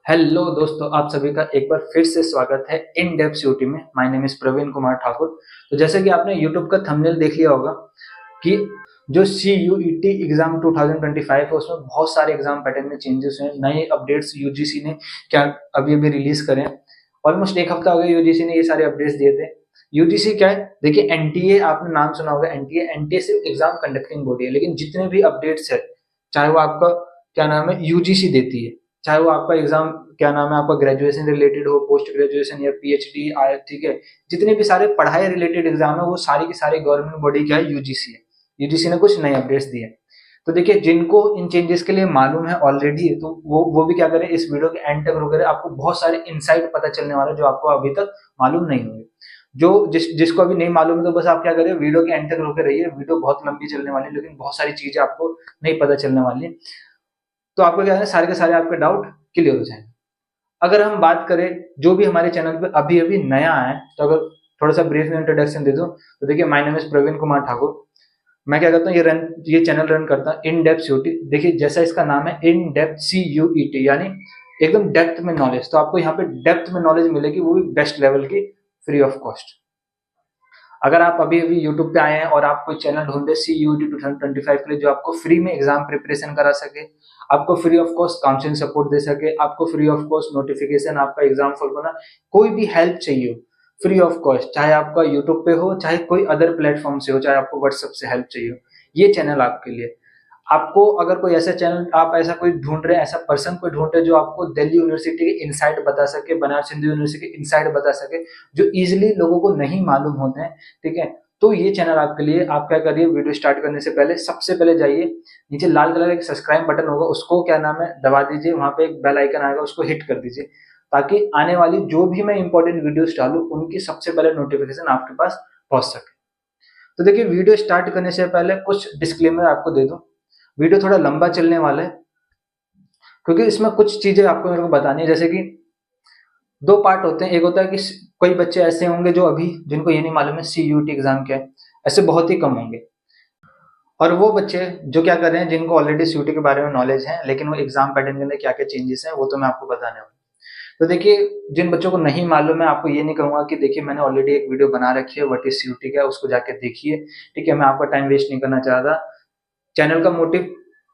Hello दोस्तों, आप सभी का एक बार फिर से स्वागत है इन डेप्थ सीयूटी में। My name is Praveen Kumar Thakur. तो जैसे कि आपने यूट्यूब का थंबनेल देख लिया होगा कि जो सीयूईटी एग्जाम 2025 है उसमें बहुत सारे एग्जाम पैटर्न में चेंजेस हैं। नए अपडेट्स यूजीसी ने क्या अभी अभी रिलीज करे हैं। ऑलमोस्ट एक हफ्ता हो गया यूजीसी ने ये सारे अपडेट्स दिए थे। यूजीसी क्या है, देखिए एनटीए आपने नाम सुना होगा। एनटीए एनटीए सिर्फ एग्जाम कंडक्टिंग बॉडी है, लेकिन जितने भी अपडेट्स है चाहे वो आपका क्या नाम है यूजीसी देती है, चाहे वो आपका एग्जाम क्या नाम है आपका ग्रेजुएशन रिलेटेड हो, पोस्ट ग्रेजुएशन या पीएचडी आया, ठीक है, जितने भी सारे पढ़ाई रिलेटेड एग्जाम है वो सारी की सारी गवर्नमेंट बॉडी क्या है, यूजीसी है। यूजीसी ने कुछ नए अपडेट्स दिए। तो देखिए जिनको इन चेंजेस के लिए मालूम है ऑलरेडी, तो वो भी क्या करें, इस वीडियो के एंड तक रुके रहे। आपको बहुत सारे इनसाइट पता चलने वाले जो आपको अभी तक मालूम नहीं होंगे। जो जिसको अभी नहीं मालूम है तो बस आप क्या करें, वीडियो के एंड तक रुके रहिए। वीडियो बहुत लंबी चलने वाली है, लेकिन बहुत सारी चीजें आपको नहीं पता चलने वाली है। तो आपको क्या है, सारे के सारे आपके डाउट क्लियर हो जाएंगे। अगर हम बात करें जो भी हमारे चैनल पे अभी अभी नया है, तो अगर थोड़ा सा ब्रीफ में इंट्रोडक्शन दे दूं तो देखिए, my name is Praveen Kumar Thakur. मैं क्या करता हूँ, ये चैनल रन करता हूँ इन डेप्थ सीयूटी। देखिए जैसा इसका नाम है इन डेप्थ सीयूईटी, यानी एकदम डेप्थ में नॉलेज। तो आपको यहाँ पे डेप्थ में नॉलेज मिलेगी, वो भी बेस्ट लेवल की, फ्री ऑफ कॉस्ट। अगर आप अभी अभी यूट्यूब पे आए हैं और आप कोई चैनल ढूंढे सीयूईटी 2025 के लिए जो आपको फ्री में एग्जाम प्रिपरेशन करा सके, आपको free of cost counselling support दे सके, आपको फ्री ऑफ कॉस्ट नोटिफिकेशन, आपका एग्जाम फॉल करना, कोई भी हेल्प चाहिए हो फ्री ऑफ कॉस्ट, चाहे आपका यूट्यूब पे हो, चाहे कोई अदर प्लेटफॉर्म से हो, चाहे आपको व्हाट्सएप से हेल्प चाहिए हो, ये चैनल आपके लिए। आपको अगर कोई ऐसा चैनल, आप ऐसा कोई ढूंढ रहे हैं, ऐसा पर्सन कोई ढूंढ रहे हैं जो आपको दिल्ली यूनिवर्सिटी के इनसाइड बता सके, बनारस हिंदू यूनिवर्सिटी के इनसाइड बता सके, जो इजिली लोगों को नहीं मालूम होते हैं, ठीक है, तो ये चैनल आपके लिए। आप क्या करिए, वीडियो स्टार्ट करने से पहले सबसे पहले जाइए, नीचे लाल कलर का एक सब्सक्राइब बटन होगा, उसको क्या नाम है दबा दीजिए। वहां पे एक बेल आइकन आएगा, उसको हिट कर दीजिए, ताकि आने वाली जो भी मैं इंपॉर्टेंट वीडियोस डालूं उनकी सबसे पहले नोटिफिकेशन आपके पास पहुंच सके। तो देखिए, वीडियो स्टार्ट करने से पहले कुछ डिस्क्लेमर आपको दे दूं। वीडियो थोड़ा लंबा चलने वाला है, क्योंकि इसमें कुछ चीजें आपको मेरे को बतानी है। जैसे कि दो पार्ट होते हैं। एक होता है कि कोई बच्चे ऐसे होंगे जो अभी जिनको ये नहीं मालूम है सीयूटी एग्जाम क्या है, ऐसे बहुत ही कम होंगे। और वो बच्चे जो क्या कर रहे हैं, जिनको ऑलरेडी सीयूटी के बारे में नॉलेज है, लेकिन वो एग्जाम पैटर्न के अंदर क्या क्या चेंजेस हैं वो तो मैं आपको बताने वाला हूँ। तो देखिए, जिन बच्चों को नहीं मालूम है, आपको ये नहीं कहूंगा कि देखिए मैंने ऑलरेडी एक वीडियो बना रखी है व्हाट इज सीयूटी क्या, उसको जाके देखिए, ठीक है। मैं आपका टाइम वेस्ट नहीं करना चाहता। चैनल का मोटिव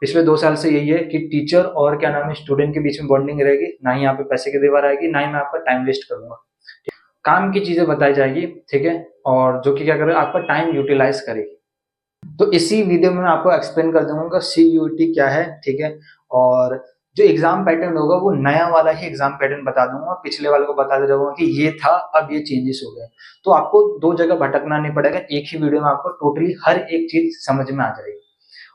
पिछले 2 साल से यही है कि टीचर और क्या नाम है स्टूडेंट के बीच में बॉन्डिंग रहेगी, ना ही यहाँ पे पैसे की दीवार आएगी, ना ही मैं आपका टाइम वेस्ट करूंगा। काम की चीजें बताई जाएगी, ठीक है, और जो कि क्या करेगा, आपका टाइम यूटिलाइज करेगी। तो इसी वीडियो में मैं आपको एक्सप्लेन कर दूंगा सीयूटी क्या है, ठीक है। और जो एग्जाम पैटर्न होगा वो नया वाला ही एग्जाम पैटर्न बता दूंगा, पिछले वाले को बता दे रहूंगा कि ये था, अब ये चेंजेस हो गए। तो आपको दो जगह भटकना नहीं पड़ेगा, एक ही वीडियो में आपको टोटली हर एक चीज समझ में आ जाएगी।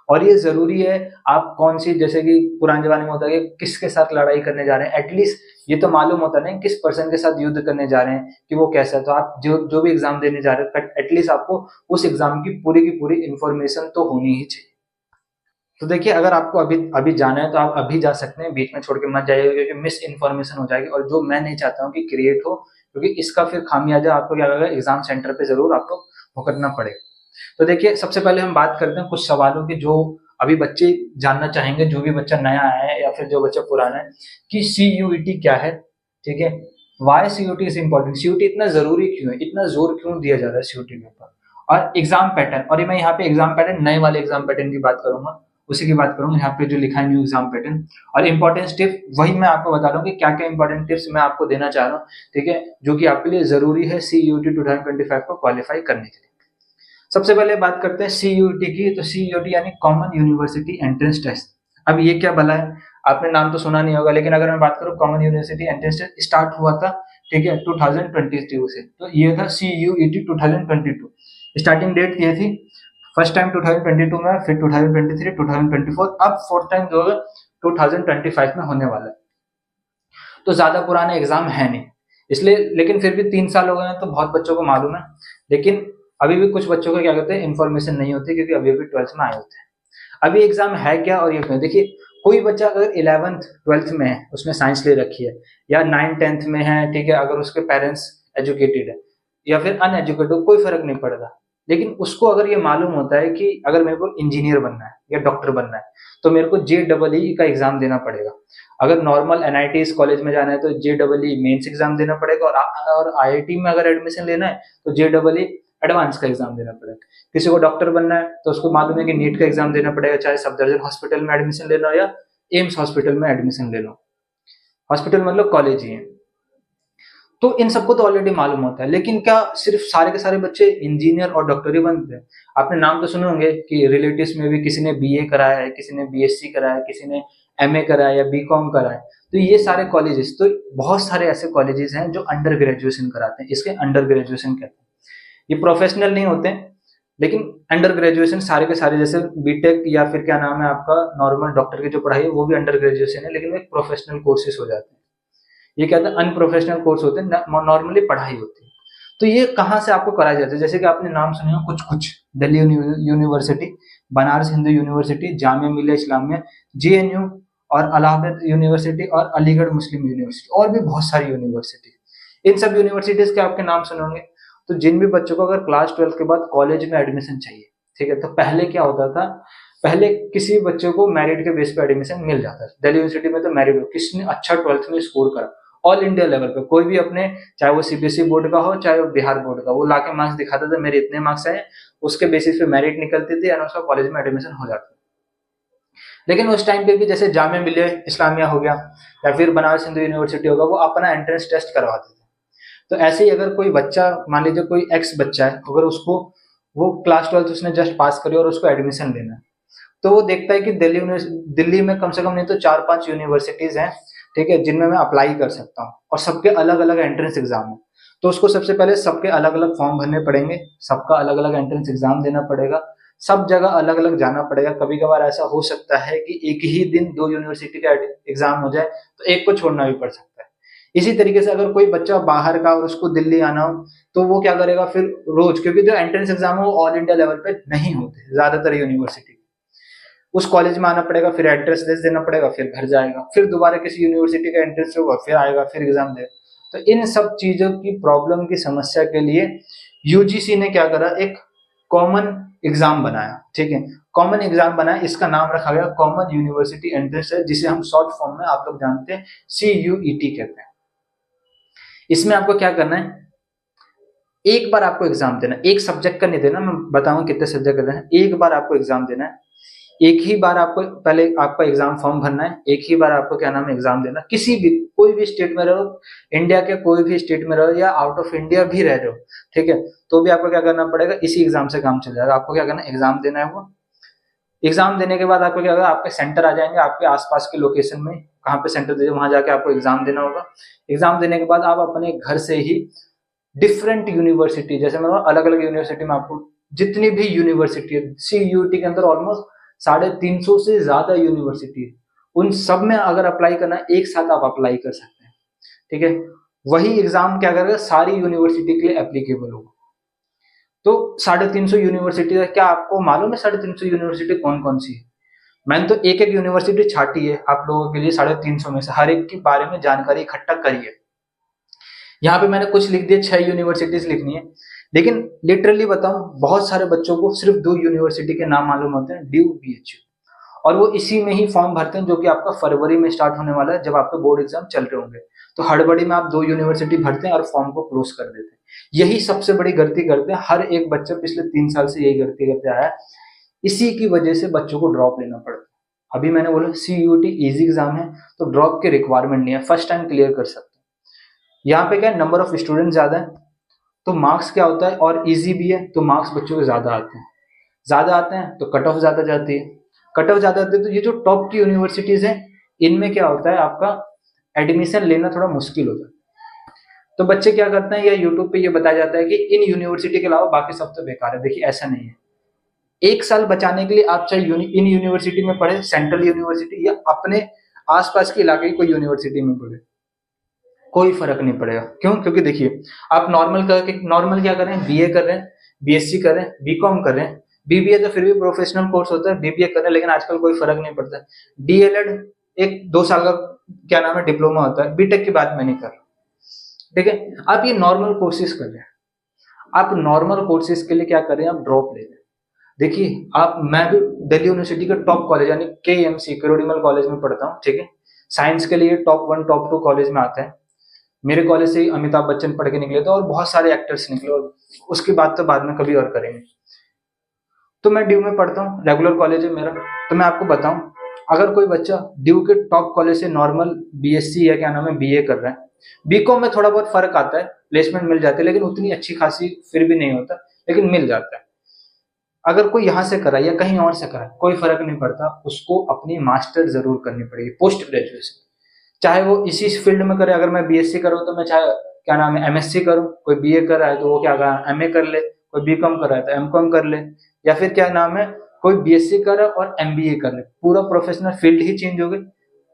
और ये जरूरी है, आप कौन सी, जैसे कि पुराने जमाने में होता है कि किसके साथ लड़ाई करने जा रहे हैं, एटलीस्ट ये तो मालूम होता नहीं किस पर्सन के साथ युद्ध करने जा रहे हैं कि वो कैसा है। तो आप जो भी एग्जाम देने जा रहे हैं, एटलीस्ट आपको उस एग्जाम की पूरी इंफॉर्मेशन तो होनी ही चाहिए। तो देखिए, अगर आपको अभी अभी जाना है तो आप अभी जा सकते हैं, बीच में छोड़ के मत जाइएगा, क्योंकि मिस इन्फॉर्मेशन हो जाएगी, और जो मैं नहीं चाहता हूँ कि क्रिएट हो, क्योंकि इसका फिर खामियाजा आपको क्या लगेगा, एग्जाम सेंटर पे जरूर आपको भुगतना पड़ेगा। तो देखिए, सबसे पहले हम बात करते हैं कुछ सवालों की जो अभी बच्चे जानना चाहेंगे, जो भी बच्चा नया आया है या फिर जो बच्चा पुराना है, कि सीयूईटी क्या है, ठीक है। Why CUET is important, CUET इतना जरूरी क्यों है, इतना जोर क्यों दिया जा रहा है सीयूटी के ऊपर, और एग्जाम पैटर्न। और मैं यहाँ पे एग्जाम पैटर्न, नए वाले एग्जाम पैटर्न की बात करूंगा, उसी की बात करूंगा यहाँ पे जो लिखा है न्यू एग्जाम पैटर्न। और इंपॉर्टेंट टिप वही मैं आपको बता रहा हूँ कि क्या क्या इंपॉर्टेंट टिप्स मैं आपको देना चाह रहा हूँ, ठीक है, जो कि आपके लिए जरूरी है सीयूटी 2025 को क्वालिफाई करने के लिए। सबसे पहले बात करते हैं सीयूटी की। तो सीयूटी यानी कॉमन यूनिवर्सिटी एंट्रेंस टेस्ट। अब ये क्या भला है, आपने नाम तो सुना नहीं होगा, लेकिन अगर मैं बात करूं, common university entrance test start हुआ था, ठीक है, 2022 से। तो ये था सीयूईटी 2022, स्टार्टिंग डेट ये थी। फर्स्ट टाइम 2022 में, फिर 2023, 2024, अब फोर्थ टाइम जो है 2025 में होने वाला है। तो ज्यादा पुराने एग्जाम है नहीं, इसलिए, लेकिन फिर भी 3 साल हो गए हैं तो बहुत बच्चों को मालूम है। लेकिन अभी भी कुछ बच्चों को क्या कहते हैं, इन्फॉर्मेशन नहीं होती, क्योंकि अभी अभी 12th में आए होते हैं। अभी एग्जाम है क्या और ये क्यों, देखिए, कोई बच्चा अगर 11th 12th में है, उसमें साइंस ले रखी है, या 9th 10th में है, ठीक है, अगर उसके पेरेंट्स एजुकेटेड है या फिर अनएजुकेटेड, कोई फर्क नहीं पड़ता। लेकिन उसको अगर ये मालूम होता है कि अगर मेरे को इंजीनियर बनना है या डॉक्टर बनना है तो मेरे को JEE का एग्जाम देना पड़ेगा। अगर नॉर्मल NITs कॉलेज में जाना है तो JEE मेंस एग्जाम देना पड़ेगा, और IIT में अगर एडमिशन लेना है तो JEE एडवांस का एग्जाम देना पड़ेगा। किसी को डॉक्टर बनना है तो उसको मालूम है कि नीट का एग्जाम देना पड़ेगा, चाहे सफदरजंग हॉस्पिटल में एडमिशन लेना हो या एम्स हॉस्पिटल में एडमिशन लेना हो। हॉस्पिटल मतलब कॉलेज ही है। तो इन सबको तो ऑलरेडी मालूम होता है, लेकिन क्या सिर्फ सारे के सारे बच्चे इंजीनियर और डॉक्टर ही बनते हैं? आपने नाम तो सुने होंगे कि रिलेटिव्स में भी किसी ने BA कराया है, किसी ने BSc कराया है, किसी ने MA कराया या BCom कराया है। तो ये सारे कॉलेजेस, तो बहुत सारे ऐसे कॉलेजेस हैं जो अंडर ग्रेजुएशन कराते हैं, इसके अंडर ग्रेजुएशन कहते हैं। ये प्रोफेशनल नहीं होते, लेकिन अंडर ग्रेजुएशन सारे के सारे, जैसे बीटेक या फिर क्या नाम है आपका नॉर्मल डॉक्टर की जो पढ़ाई है वो भी अंडर ग्रेजुएशन है, लेकिन वो एक प्रोफेशनल कोर्सेज हो जाते हैं। ये क्या होता है, अनप्रोफेशनल कोर्स होते हैं, नॉर्मली पढ़ाई होती है। तो ये कहाँ से आपको कराया जाता है? जैसे कि आपने नाम सुने हो कुछ कुछ, Delhi university, Banaras Hindu university, Jamia Millia Islamia, JNU और इलाहाबाद यूनिवर्सिटी और अलीगढ़ मुस्लिम यूनिवर्सिटी, और भी बहुत सारी यूनिवर्सिटी। इन सब यूनिवर्सिटीज के आपके नाम सुने होंगे। तो जिन भी बच्चों को अगर क्लास 12 के बाद कॉलेज में एडमिशन चाहिए, ठीक है, तो पहले क्या होता था, पहले किसी बच्चे को मेरिट के बेस पे एडमिशन मिल जाता है। दिल्ली यूनिवर्सिटी में तो मेरिट, किसने अच्छा 12th में स्कोर करा, ऑल इंडिया लेवल पे कोई भी अपने, चाहे वो CBSE बोर्ड का हो चाहे वो बिहार बोर्ड का, वो लाके मार्क्स दिखाता था, मेरे इतने मार्क्स आए, उसके बेसिस पे मेरिट निकलती थी और उसका कॉलेज में एडमिशन हो जाता। लेकिन उस टाइम पे भी जैसे जामिया मिलिया इस्लामिया हो गया या फिर बनारस हिंदू यूनिवर्सिटी होगा, वो अपना एंट्रेंस टेस्ट करवाते थे। तो ऐसे ही अगर कोई बच्चा, मान लीजिए कोई एक्स बच्चा है, अगर उसको वो क्लास 12 उसने जस्ट पास करी और उसको एडमिशन लेना है, तो वो देखता है कि दिल्ली में कम से कम नहीं तो 4-5 यूनिवर्सिटीज हैं, ठीक है, जिनमें मैं अप्लाई कर सकता हूँ, और सबके अलग अलग एंट्रेंस एग्जाम है। तो उसको सबसे पहले सबके अलग अलग फॉर्म भरने पड़ेंगे, सबका अलग अलग एंट्रेंस एग्जाम देना पड़ेगा, सब जगह अलग अलग जाना पड़ेगा। कभी कभार ऐसा हो सकता है कि एक ही दिन 2 यूनिवर्सिटी का एग्जाम हो जाए, तो एक को छोड़ना भी पड़ सकता है। इसी तरीके से अगर कोई बच्चा बाहर का और उसको दिल्ली आना हो, तो वो क्या करेगा फिर रोज, क्योंकि जो एंट्रेंस एग्जाम है वो ऑल इंडिया लेवल पे नहीं होते ज्यादातर यूनिवर्सिटी, उस कॉलेज में आना पड़ेगा, फिर एड्रेस देना पड़ेगा, फिर घर जाएगा, फिर दोबारा किसी यूनिवर्सिटी का एंट्रेंस होगा, फिर आएगा, फिर एग्जाम देगा। तो इन सब चीजों की प्रॉब्लम की समस्या के लिए UGC ने क्या करा, एक कॉमन एग्जाम बनाया, ठीक है, कॉमन एग्जाम बनाया, इसका नाम रखा गया कॉमन यूनिवर्सिटी एंट्रेंस है, जिसे हम शॉर्ट फॉर्म में आप लोग जानते हैं CUET कहते हैं। इसमें आपको क्या करना है, एक बार आपको एग्जाम देना, एक सब्जेक्ट का नहीं देना, मैं बताऊंगा कितने सब्जेक्ट देना है, एक बार आपको एग्जाम देना है, एक ही बार आपको पहले आपका एग्जाम फॉर्म भरना है, एक ही बार आपको क्या नाम है एग्जाम देना, किसी भी कोई भी स्टेट में रहो, इंडिया के कोई भी स्टेट में रहो या आउट ऑफ इंडिया भी रह रहे हो, ठीक है, तो भी आपको क्या करना पड़ेगा, इसी एग्जाम से काम चल जाएगा। आपको क्या करना है, एग्जाम देना है, वो एग्जाम देने के बाद आपको क्या होगा, आपके सेंटर आ जाएंगे आपके आसपास के लोकेशन में, कहाँ पे सेंटर दीजिए वहां जाके आपको एग्जाम देना होगा। एग्जाम देने के बाद आप अपने घर से ही डिफरेंट यूनिवर्सिटी, जैसे मैं अलग अलग यूनिवर्सिटी में आपको जितनी भी यूनिवर्सिटी है, CUET के अंदर ऑलमोस्ट 350 से ज्यादा यूनिवर्सिटी है, उन सब में अगर अप्लाई करना है, एक साथ आप अप्लाई कर सकते हैं, ठीक है। वही एग्जाम क्या करेगा, सारी यूनिवर्सिटी के लिए एप्लीकेबल होगा। तो 350 यूनिवर्सिटी है, क्या आपको मालूम है 350 यूनिवर्सिटी कौन कौन सी है? मैंने तो एक एक यूनिवर्सिटी छाटी है आप लोगों के लिए, 350 में से हर एक के बारे में जानकारी इकट्ठा करी है। यहाँ पे मैंने कुछ लिख दिया, 6 यूनिवर्सिटीज लिखनी है, लेकिन लिटरली बताऊं, बहुत सारे बच्चों को सिर्फ 2 यूनिवर्सिटी के नाम मालूम होते हैं, DU BHU, और वो इसी में ही फॉर्म भरते हैं, जो कि आपका फरवरी में स्टार्ट होने वाला है, जब आपके बोर्ड एग्जाम चल रहे होंगे। तो हड़बड़ी में आप 2 यूनिवर्सिटी भरते हैं और फॉर्म को क्लोज कर देते हैं। यही सबसे बड़ी गलती करते हैं, हर एक बच्चा पिछले 3 साल से यही गलती करते आया है, इसी की वजह से बच्चों को ड्रॉप लेना पड़ता है। अभी मैंने बोला CUET इजी एग्जाम है, तो ड्रॉप की रिक्वायरमेंट नहीं है, फर्स्ट टाइम क्लियर कर सकते हैं। यहाँ पे क्या है, नंबर ऑफ स्टूडेंट ज्यादा है, तो मार्क्स क्या होता है, और इजी भी है तो मार्क्स बच्चों के ज्यादा आते हैं, ज्यादा आते हैं तो कट ऑफ ज्यादा जाती है, कट ऑफ ज्यादा आती है, तो ये जो टॉप की यूनिवर्सिटीज हैं, इनमें क्या होता है, आपका एडमिशन लेना थोड़ा मुश्किल होता है। तो बच्चे क्या करते हैं, या यूट्यूब पे ये बताया जाता है कि इन यूनिवर्सिटी के अलावा बाकी सब तो बेकार है। देखिए ऐसा नहीं है, एक साल बचाने के लिए आप चाहे इन यूनिवर्सिटी में पढ़े, सेंट्रल यूनिवर्सिटी, या अपने आसपास के इलाके की कोई यूनिवर्सिटी में पढ़े, कोई फर्क नहीं पड़ेगा। क्यों? क्योंकि देखिए, आप नॉर्मल क्या कर रहे हैं, BA कर रहे हैं, BSc कर रहे हैं, BCom कर रहे हैं, BBA तो फिर भी प्रोफेशनल कोर्स होता है, BBA कर रहे हैं, लेकिन आजकल कोई फर्क नहीं पड़ता है। DLED एक 2 साल का क्या नाम है डिप्लोमा होता है, बीटेक की बात मैं नहीं कर रहा, ठीक है। आप ये नॉर्मल कोर्सेज कर रहे हैं, आप नॉर्मल कोर्सेज के लिए क्या करें, आप ड्रॉप ले लें। देखिए मैं भी दिल्ली यूनिवर्सिटी के टॉप कॉलेज यानी KMC करोड़ीमल कॉलेज में पढ़ता हूँ, ठीक है। साइंस के लिए टॉप 1 टॉप 2 कॉलेज में आता है। मेरे कॉलेज से ही अमिताभ बच्चन पढ़ के निकले थे और बहुत सारे एक्टर्स निकले, और उसकी बात तो बाद में कभी और करेंगे। तो मैं ड्यू में पढ़ता हूँ, रेगुलर कॉलेज है मेरा। तो मैं आपको बताऊं, अगर कोई बच्चा ड्यू के टॉप कॉलेज से नॉर्मल BSc या क्या नाम है BA कर रहा है, BCom में थोड़ा बहुत फर्क आता है, प्लेसमेंट मिल जाती है, लेकिन उतनी अच्छी खासी फिर भी नहीं होता, लेकिन मिल जाता है। अगर कोई यहाँ से करा या कहीं और से करा, कोई फर्क नहीं पड़ता, उसको अपनी मास्टर जरूर करनी पड़ेगी, पोस्ट ग्रेजुएशन। चाहे वो इसी फील्ड में करे, अगर मैं BSc करूँ तो मैं चाहे क्या नाम है MSc करूँ, कोई BA कर रहा है तो वो क्या MA कर ले, कोई BCom कर रहा है तो MCom कर ले, या फिर क्या नाम है कोई BSc कर रहा है और MBA कर ले, पूरा प्रोफेशनल फील्ड ही चेंज हो गई।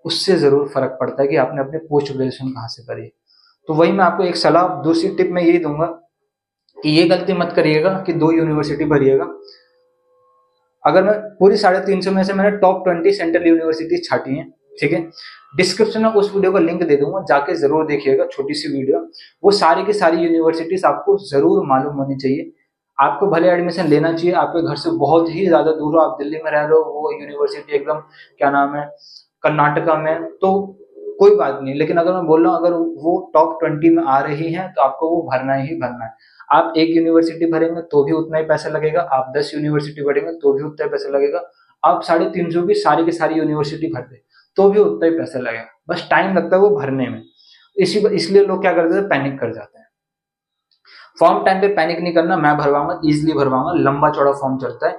उससे जरूर फर्क पड़ता है कि आपने अपने पोस्ट ग्रेजुएशन कहाँ से करी है। तो वही मैं आपको एक सलाह, दूसरी टिप मैं यही दूंगा कि ये गलती मत करिएगा कि 2 यूनिवर्सिटी भरिएगा। अगर मैं पूरी 350 में से मैंने टॉप 20 सेंट्रल यूनिवर्सिटी छाटी है, ठीक है। डिस्क्रिप्शन में उस वीडियो का लिंक दे दूंगा, जाके जरूर देखिएगा, छोटी सी वीडियो। वो सारी की सारी यूनिवर्सिटीज आपको जरूर मालूम होनी चाहिए। आपको भले एडमिशन लेना चाहिए, आपके घर से बहुत ही ज्यादा दूर हो, आप दिल्ली में रह रहे हो, वो यूनिवर्सिटी एकदम क्या नाम है कर्नाटका में, तो कोई बात नहीं। लेकिन अगर मैं बोल रहा हूँ अगर वो टॉप 20 में आ रही है तो आपको वो भरना ही भरना है। आप एक यूनिवर्सिटी भरेंगे तो भी उतना ही पैसा लगेगा, आप 10 यूनिवर्सिटी भरेंगे तो भी उतना ही पैसा लगेगा, आप 350 की सारी यूनिवर्सिटी भर दे तो भी उतना ही पैसा लगेगा, बस टाइम लगता है वो भरने में। इसलिए लोग क्या करते हैं, पैनिक कर जाते हैं। फॉर्म टाइम पे पैनिक नहीं करना, मैं भरवाऊंगा, इजिली भरवाऊंगा, लंबा चौड़ा फॉर्म चलता है,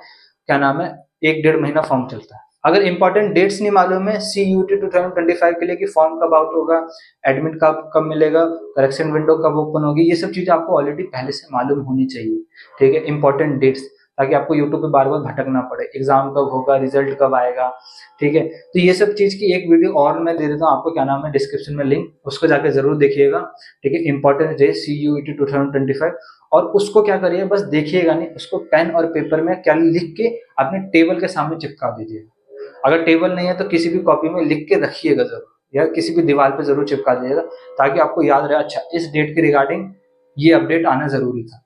क्या नाम है 1-1.5 महीना फॉर्म चलता है। अगर इंपॉर्टेंट डेट्स नहीं मालूम है CUET 2025 के लिए कि फॉर्म कब आउट होगा, एडमिट कब मिलेगा, करेक्शन विंडो कब ओपन होगी, ये सब चीजें आपको ऑलरेडी पहले से मालूम होनी चाहिए, ठीक है। इंपॉर्टेंट डेट्स, ताकि आपको यूट्यूब पे बार बार भटकना पड़े, एग्जाम कब होगा, रिजल्ट कब आएगा, ठीक है। तो ये सब चीज की एक वीडियो और मैं दे देता हूँ आपको, क्या नाम है डिस्क्रिप्शन में लिंक, उसको जाके जरूर देखिएगा, ठीक है। इंपॉर्टेंट डे CUET 2025, और उसको क्या करिए, बस देखिएगा नहीं, उसको पेन और पेपर में क्या लिख के अपने टेबल के सामने चिपका दीजिए। अगर टेबल नहीं है तो किसी भी कॉपी में लिख के रखिएगा जरूर, या किसी भी दीवार पे जरूर चिपका दीजिएगा, ताकि आपको याद रहे, अच्छा इस डेट के रिगार्डिंग ये अपडेट आना जरूरी था।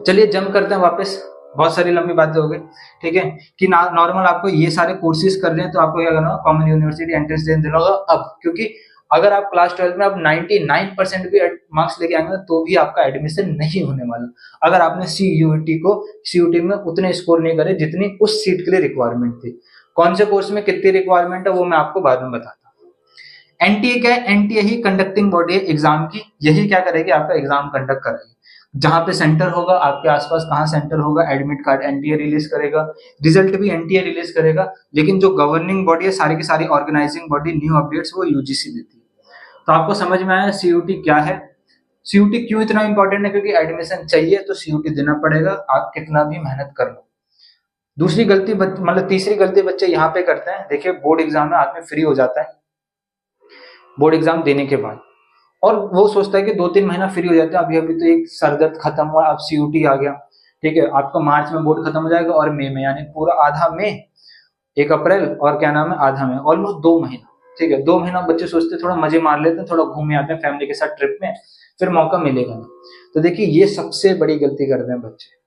चलिए जंप करते हैं वापस, बहुत सारी लंबी बातें हो गई, ठीक है। कि नॉर्मल आपको ये सारे कोर्सेज कर रहे हैं तो आपको क्या करना होगा, कॉमन यूनिवर्सिटी एंट्रेंस देना होगा अब, क्योंकि अगर आप क्लास 12 में आप 99% भी मार्क्स लेके आएंगे तो भी आपका एडमिशन नहीं होने वाला, अगर आपने CUET में उतने स्कोर नहीं करे जितनी उस सीट के लिए रिक्वायरमेंट थी। कौन से कोर्स में कितनी रिक्वायरमेंट है वो मैं आपको बाद में बताता हूँ। NTA क्या है, NTA ही कंडक्टिंग बॉडी है एग्जाम की, यही क्या करेगी, आपका एग्जाम कंडक्ट करेगी। जहां पे सेंटर होगा, आपके आसपास कहाँ सेंटर होगा, एडमिट कार्ड NTA रिलीज करेगा, रिजल्ट भी NTA रिलीज करेगा, लेकिन जो गवर्निंग बॉडी है, सारी की सारी ऑर्गेनाइजिंग बॉडी, न्यू अपडेट्स वो UGC देती है। तो आपको समझ में आया CUET क्या है, CUET क्यों इतना इंपॉर्टेंट है, क्योंकि एडमिशन चाहिए तो CUET देना पड़ेगा, आप कितना भी मेहनत कर लो। दूसरी गलती मतलब तीसरी गलती बच्चे यहाँ पे करते हैं, देखिए बोर्ड एग्जाम में आदमी फ्री हो जाता है बोर्ड एग्जाम देने के बाद, और वो सोचता है कि 2-3 महीना फ्री हो जाता है, अभी अभी तो एक सरदर्द खत्म हुआ, अब CUET आ गया, ठीक है। आपका मार्च में बोर्ड खत्म हो जाएगा और मई में, यानी पूरा आधा मई, 1 अप्रैल और क्या नाम है आधा मई, ऑलमोस्ट 2 महीना, ठीक है। 2 महीना बच्चे सोचते हैं थोड़ा मजे मार लेते हैं, थोड़ा घूम आते हैं फैमिली के साथ ट्रिप में, फिर मौका मिलेगा नहीं। तो देखिए ये सबसे बड़ी गलती करते हैं बच्चे,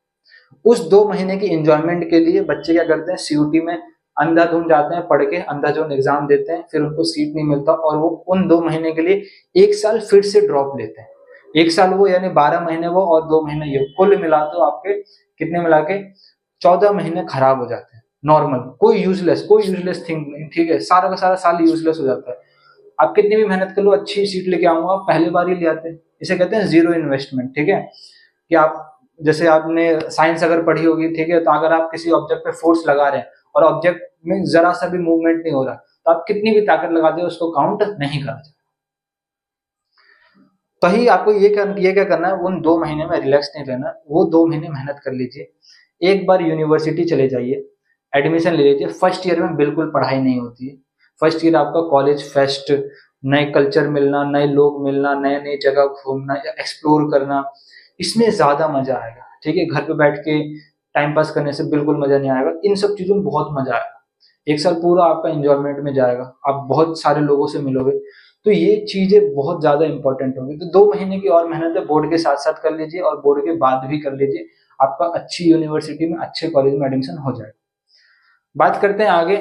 उस 2 महीने की एंजॉयमेंट के लिए बच्चे क्या करते हैं, CUET में अंधाधुंध जाते हैं, पढ़ के अंधाधुंध एग्जाम देते हैं, फिर उनको सीट नहीं मिलता, और वो उन 2 महीने के लिए 1 साल फिर से ड्रॉप लेते हैं। 1 साल वो यानी 12 महीने वो और 2 महीने ये, कुल मिला तो आपके कितने मिला के 14 महीने खराब हो जाते हैं। नॉर्मल कोई यूजलेस थिंग नहीं, ठीक है। सारा का सारा साल यूजलेस हो जाता है। आप कितनी भी मेहनत कर लो, अच्छी सीट लेके आऊंगा, पहली बार ही ले आते हैं, इसे कहते हैं जीरो इन्वेस्टमेंट, ठीक है। कि आप जैसे आपने साइंस अगर पढ़ी होगी, ठीक है, तो अगर आप किसी ऑब्जेक्ट पे फोर्स लगा रहे हैं और ऑब्जेक्ट में जरा सा भी मूवमेंट नहीं हो रहा, तो आप कितनी भी ताकत लगा दे उसको काउंट नहीं करा जाए। तो ही आपको ये क्या करना है, उन 2 महीने में रिलैक्स नहीं रहना, वो 2 महीने मेहनत कर लीजिए। एक बार यूनिवर्सिटी चले जाइए, एडमिशन ले लीजिए। फर्स्ट ईयर में बिल्कुल पढ़ाई नहीं होती है। फर्स्ट ईयर आपका कॉलेज फेस्ट, नए कल्चर मिलना, नए लोग मिलना, नए नए जगह घूमना या एक्सप्लोर करना, इसमें ज्यादा मजा आएगा, ठीक है। घर पे बैठ के टाइम पास करने से बिल्कुल मजा नहीं आएगा, इन सब चीजों में बहुत मजा आएगा। 1 साल पूरा आपका एंजॉयमेंट में जाएगा, आप बहुत सारे लोगों से मिलोगे, तो ये चीजें बहुत ज्यादा इंपॉर्टेंट होंगी। तो 2 महीने की और मेहनत है, बोर्ड के साथ साथ कर लीजिए और बोर्ड के बाद भी कर लीजिए, आपका अच्छी यूनिवर्सिटी में अच्छे कॉलेज में एडमिशन हो जाएगा। बात करते हैं आगे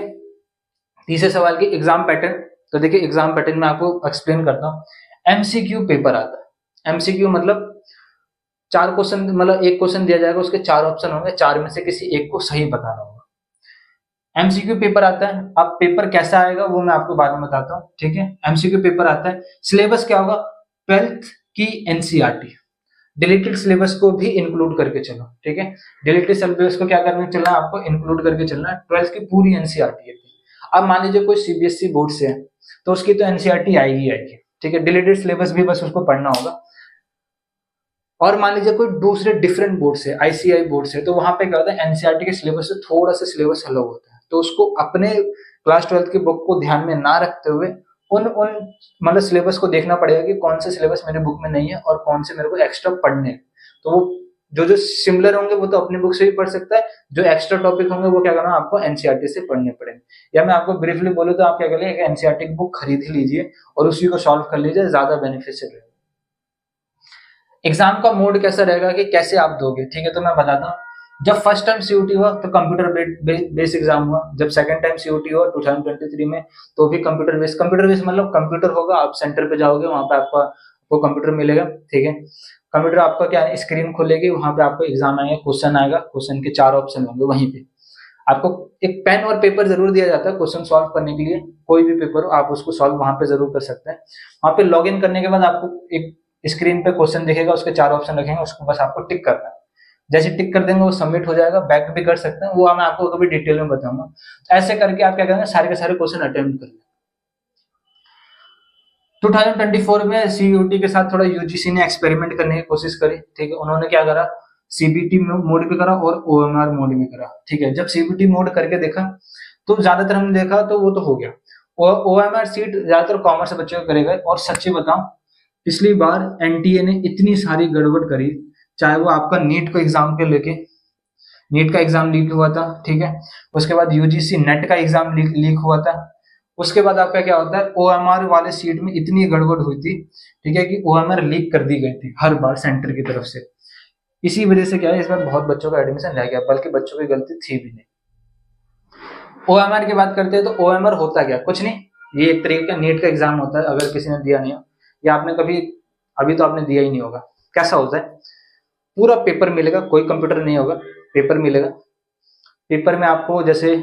तीसरे सवाल की, एग्जाम पैटर्न। तो देखिए एग्जाम पैटर्न में आपको एक्सप्लेन करता हूँ। एमसीक्यू पेपर आता है। एमसीक्यू मतलब 4 क्वेश्चन, मतलब एक क्वेश्चन दिया जाएगा, उसके 4 ऑप्शन होंगे, 4 में से किसी एक को सही बताना होगा। एमसीक्यू पेपर आता है। अब पेपर कैसा आएगा वो मैं आपको बाद में बताता हूँ, ठीक है। एमसीक्यू पेपर आता है। सिलेबस क्या होगा, 12th की एनसीईआरटी, डिलीटेड सिलेबस को भी इंक्लूड करके चलो, ठीक है। डिलीटेड सिलेबस को क्या करके चलना है, आपको इंक्लूड करके चलना है। 12th की पूरी एनसीईआरटी है। अब मान लीजिए कोई सीबीएसई बोर्ड से है तो उसकी तो एनसीईआरटी आएगी आएगी, ठीक है। डिलीटेड सिलेबस भी बस उसको पढ़ना होगा। और मान लीजिए कोई दूसरे डिफरेंट बोर्ड से, आईसीआई बोर्ड से, तो वहां पे क्या होता है, एनसीईआरटी के सिलेबस से थोड़ा सा सिलेबस अलग होता है, तो उसको अपने क्लास 12th की बुक को ध्यान में ना रखते हुए उन उन मतलब सिलेबस को देखना पड़ेगा कि कौन से सिलेबस मेरे बुक में नहीं है और कौन से मेरे को एक्स्ट्रा पढ़ने हैं। तो वो जो जो सिमिलर होंगे वो तो अपनी बुक से भी पढ़ सकता है, जो एक्स्ट्रा टॉपिक होंगे वो क्या करना, आपको एनसीईआरटी से पढ़ने पड़ेंगे। या मैं आपको ब्रीफली बोलूं तो आप क्या करिए, एक एनसीईआरटी की बुक खरीद ही लीजिए और उसी को सॉल्व कर लीजिए, ज्यादा बेनिफिशियल रहेगा। एग्जाम का मोड कैसा रहेगा कि कैसे आप दोगे, ठीक है, तो मैं बताता हूँ। जब फर्स्ट टाइम सीयूटी हुआ तो कंप्यूटर बेस्ड एग्जाम हुआ। जब सेकंड टाइम सीयूटी हुआ 2023 में तो भी कंप्यूटर बेस्ड मतलब कंप्यूटर होगा, आप सेंटर पे जाओगे, वहां पे आपको कंप्यूटर मिलेगा, ठीक है। कंप्यूटर आपका क्या है, स्क्रीन खोलेगी, वहां पे आपको एग्जाम आएगा, क्वेश्चन आएगा, क्वेश्चन के 4 ऑप्शन होंगे। वहीं पे आपको एक पेन और पेपर जरूर दिया जाता है क्वेश्चन सॉल्व करने के लिए, कोई भी पेपर हो आप उसको सॉल्व वहां पे जरूर कर सकते हैं। वहां पे लॉग इन करने के बाद आपको एक स्क्रीन पे क्वेश्चन दिखेगा, उसके 4 ऑप्शन रखेंगे, उसको बस आपको टिक करना है। जैसे टिक कर देंगे वो सबमिट हो जाएगा। बैक भी कर सकते हैं, वो मैं आपको कभी डिटेल में बताऊंगा। तो ऐसे करके आप क्या करेंगे, सारे के सारे क्वेश्चन अटेम्प्ट कर लें। 2024 में सीयूटी के साथ थोड़ा यूजीसी ने एक्सपेरिमेंट करने की कोशिश करी, ठीक है। उन्होंने क्या करा, सीबीटी मोड भी करा और ओएमआर मोड भी करा, ठीक है। जब सीबीटी मोड करके देखा तो ज्यादातर हमने देखा तो वो तो हो गया। ओएमआर सीट ज्यादातर कॉमर्स बच्चों को करेगा। और सच्ची बताऊं, पिछली बार एनटीए ने इतनी सारी गड़बड़ करी, चाहे वो आपका नीट को एग्जाम के लेके, नीट का एग्जाम लीक हुआ था, ठीक है। उसके बाद यूजीसी नेट का एग्जाम लीक हुआ था। उसके बाद आपका क्या होता है, ओएमआर वाले सीट में इतनी गड़बड़ हुई थी, ठीक है, कि ओएमआर लीक कर दी गई थी हर बार सेंटर की तरफ से। इसी वजह से क्या है, इस बार बहुत बच्चों का एडमिशन रह गया, बल्कि बच्चों की गलती थी भी नहीं। ओएमआर की बात करते हैं तो ओएमआर होता क्या, कुछ नहीं, ये एक तरीके का नीट का एग्जाम होता है। अगर किसी ने दिया नहीं हो या आपने कभी, अभी तो आपने दिया ही नहीं होगा। कैसा होता है, पूरा पेपर मिलेगा, कोई कंप्यूटर नहीं होगा, पेपर मिलेगा। पेपर में आपको जैसे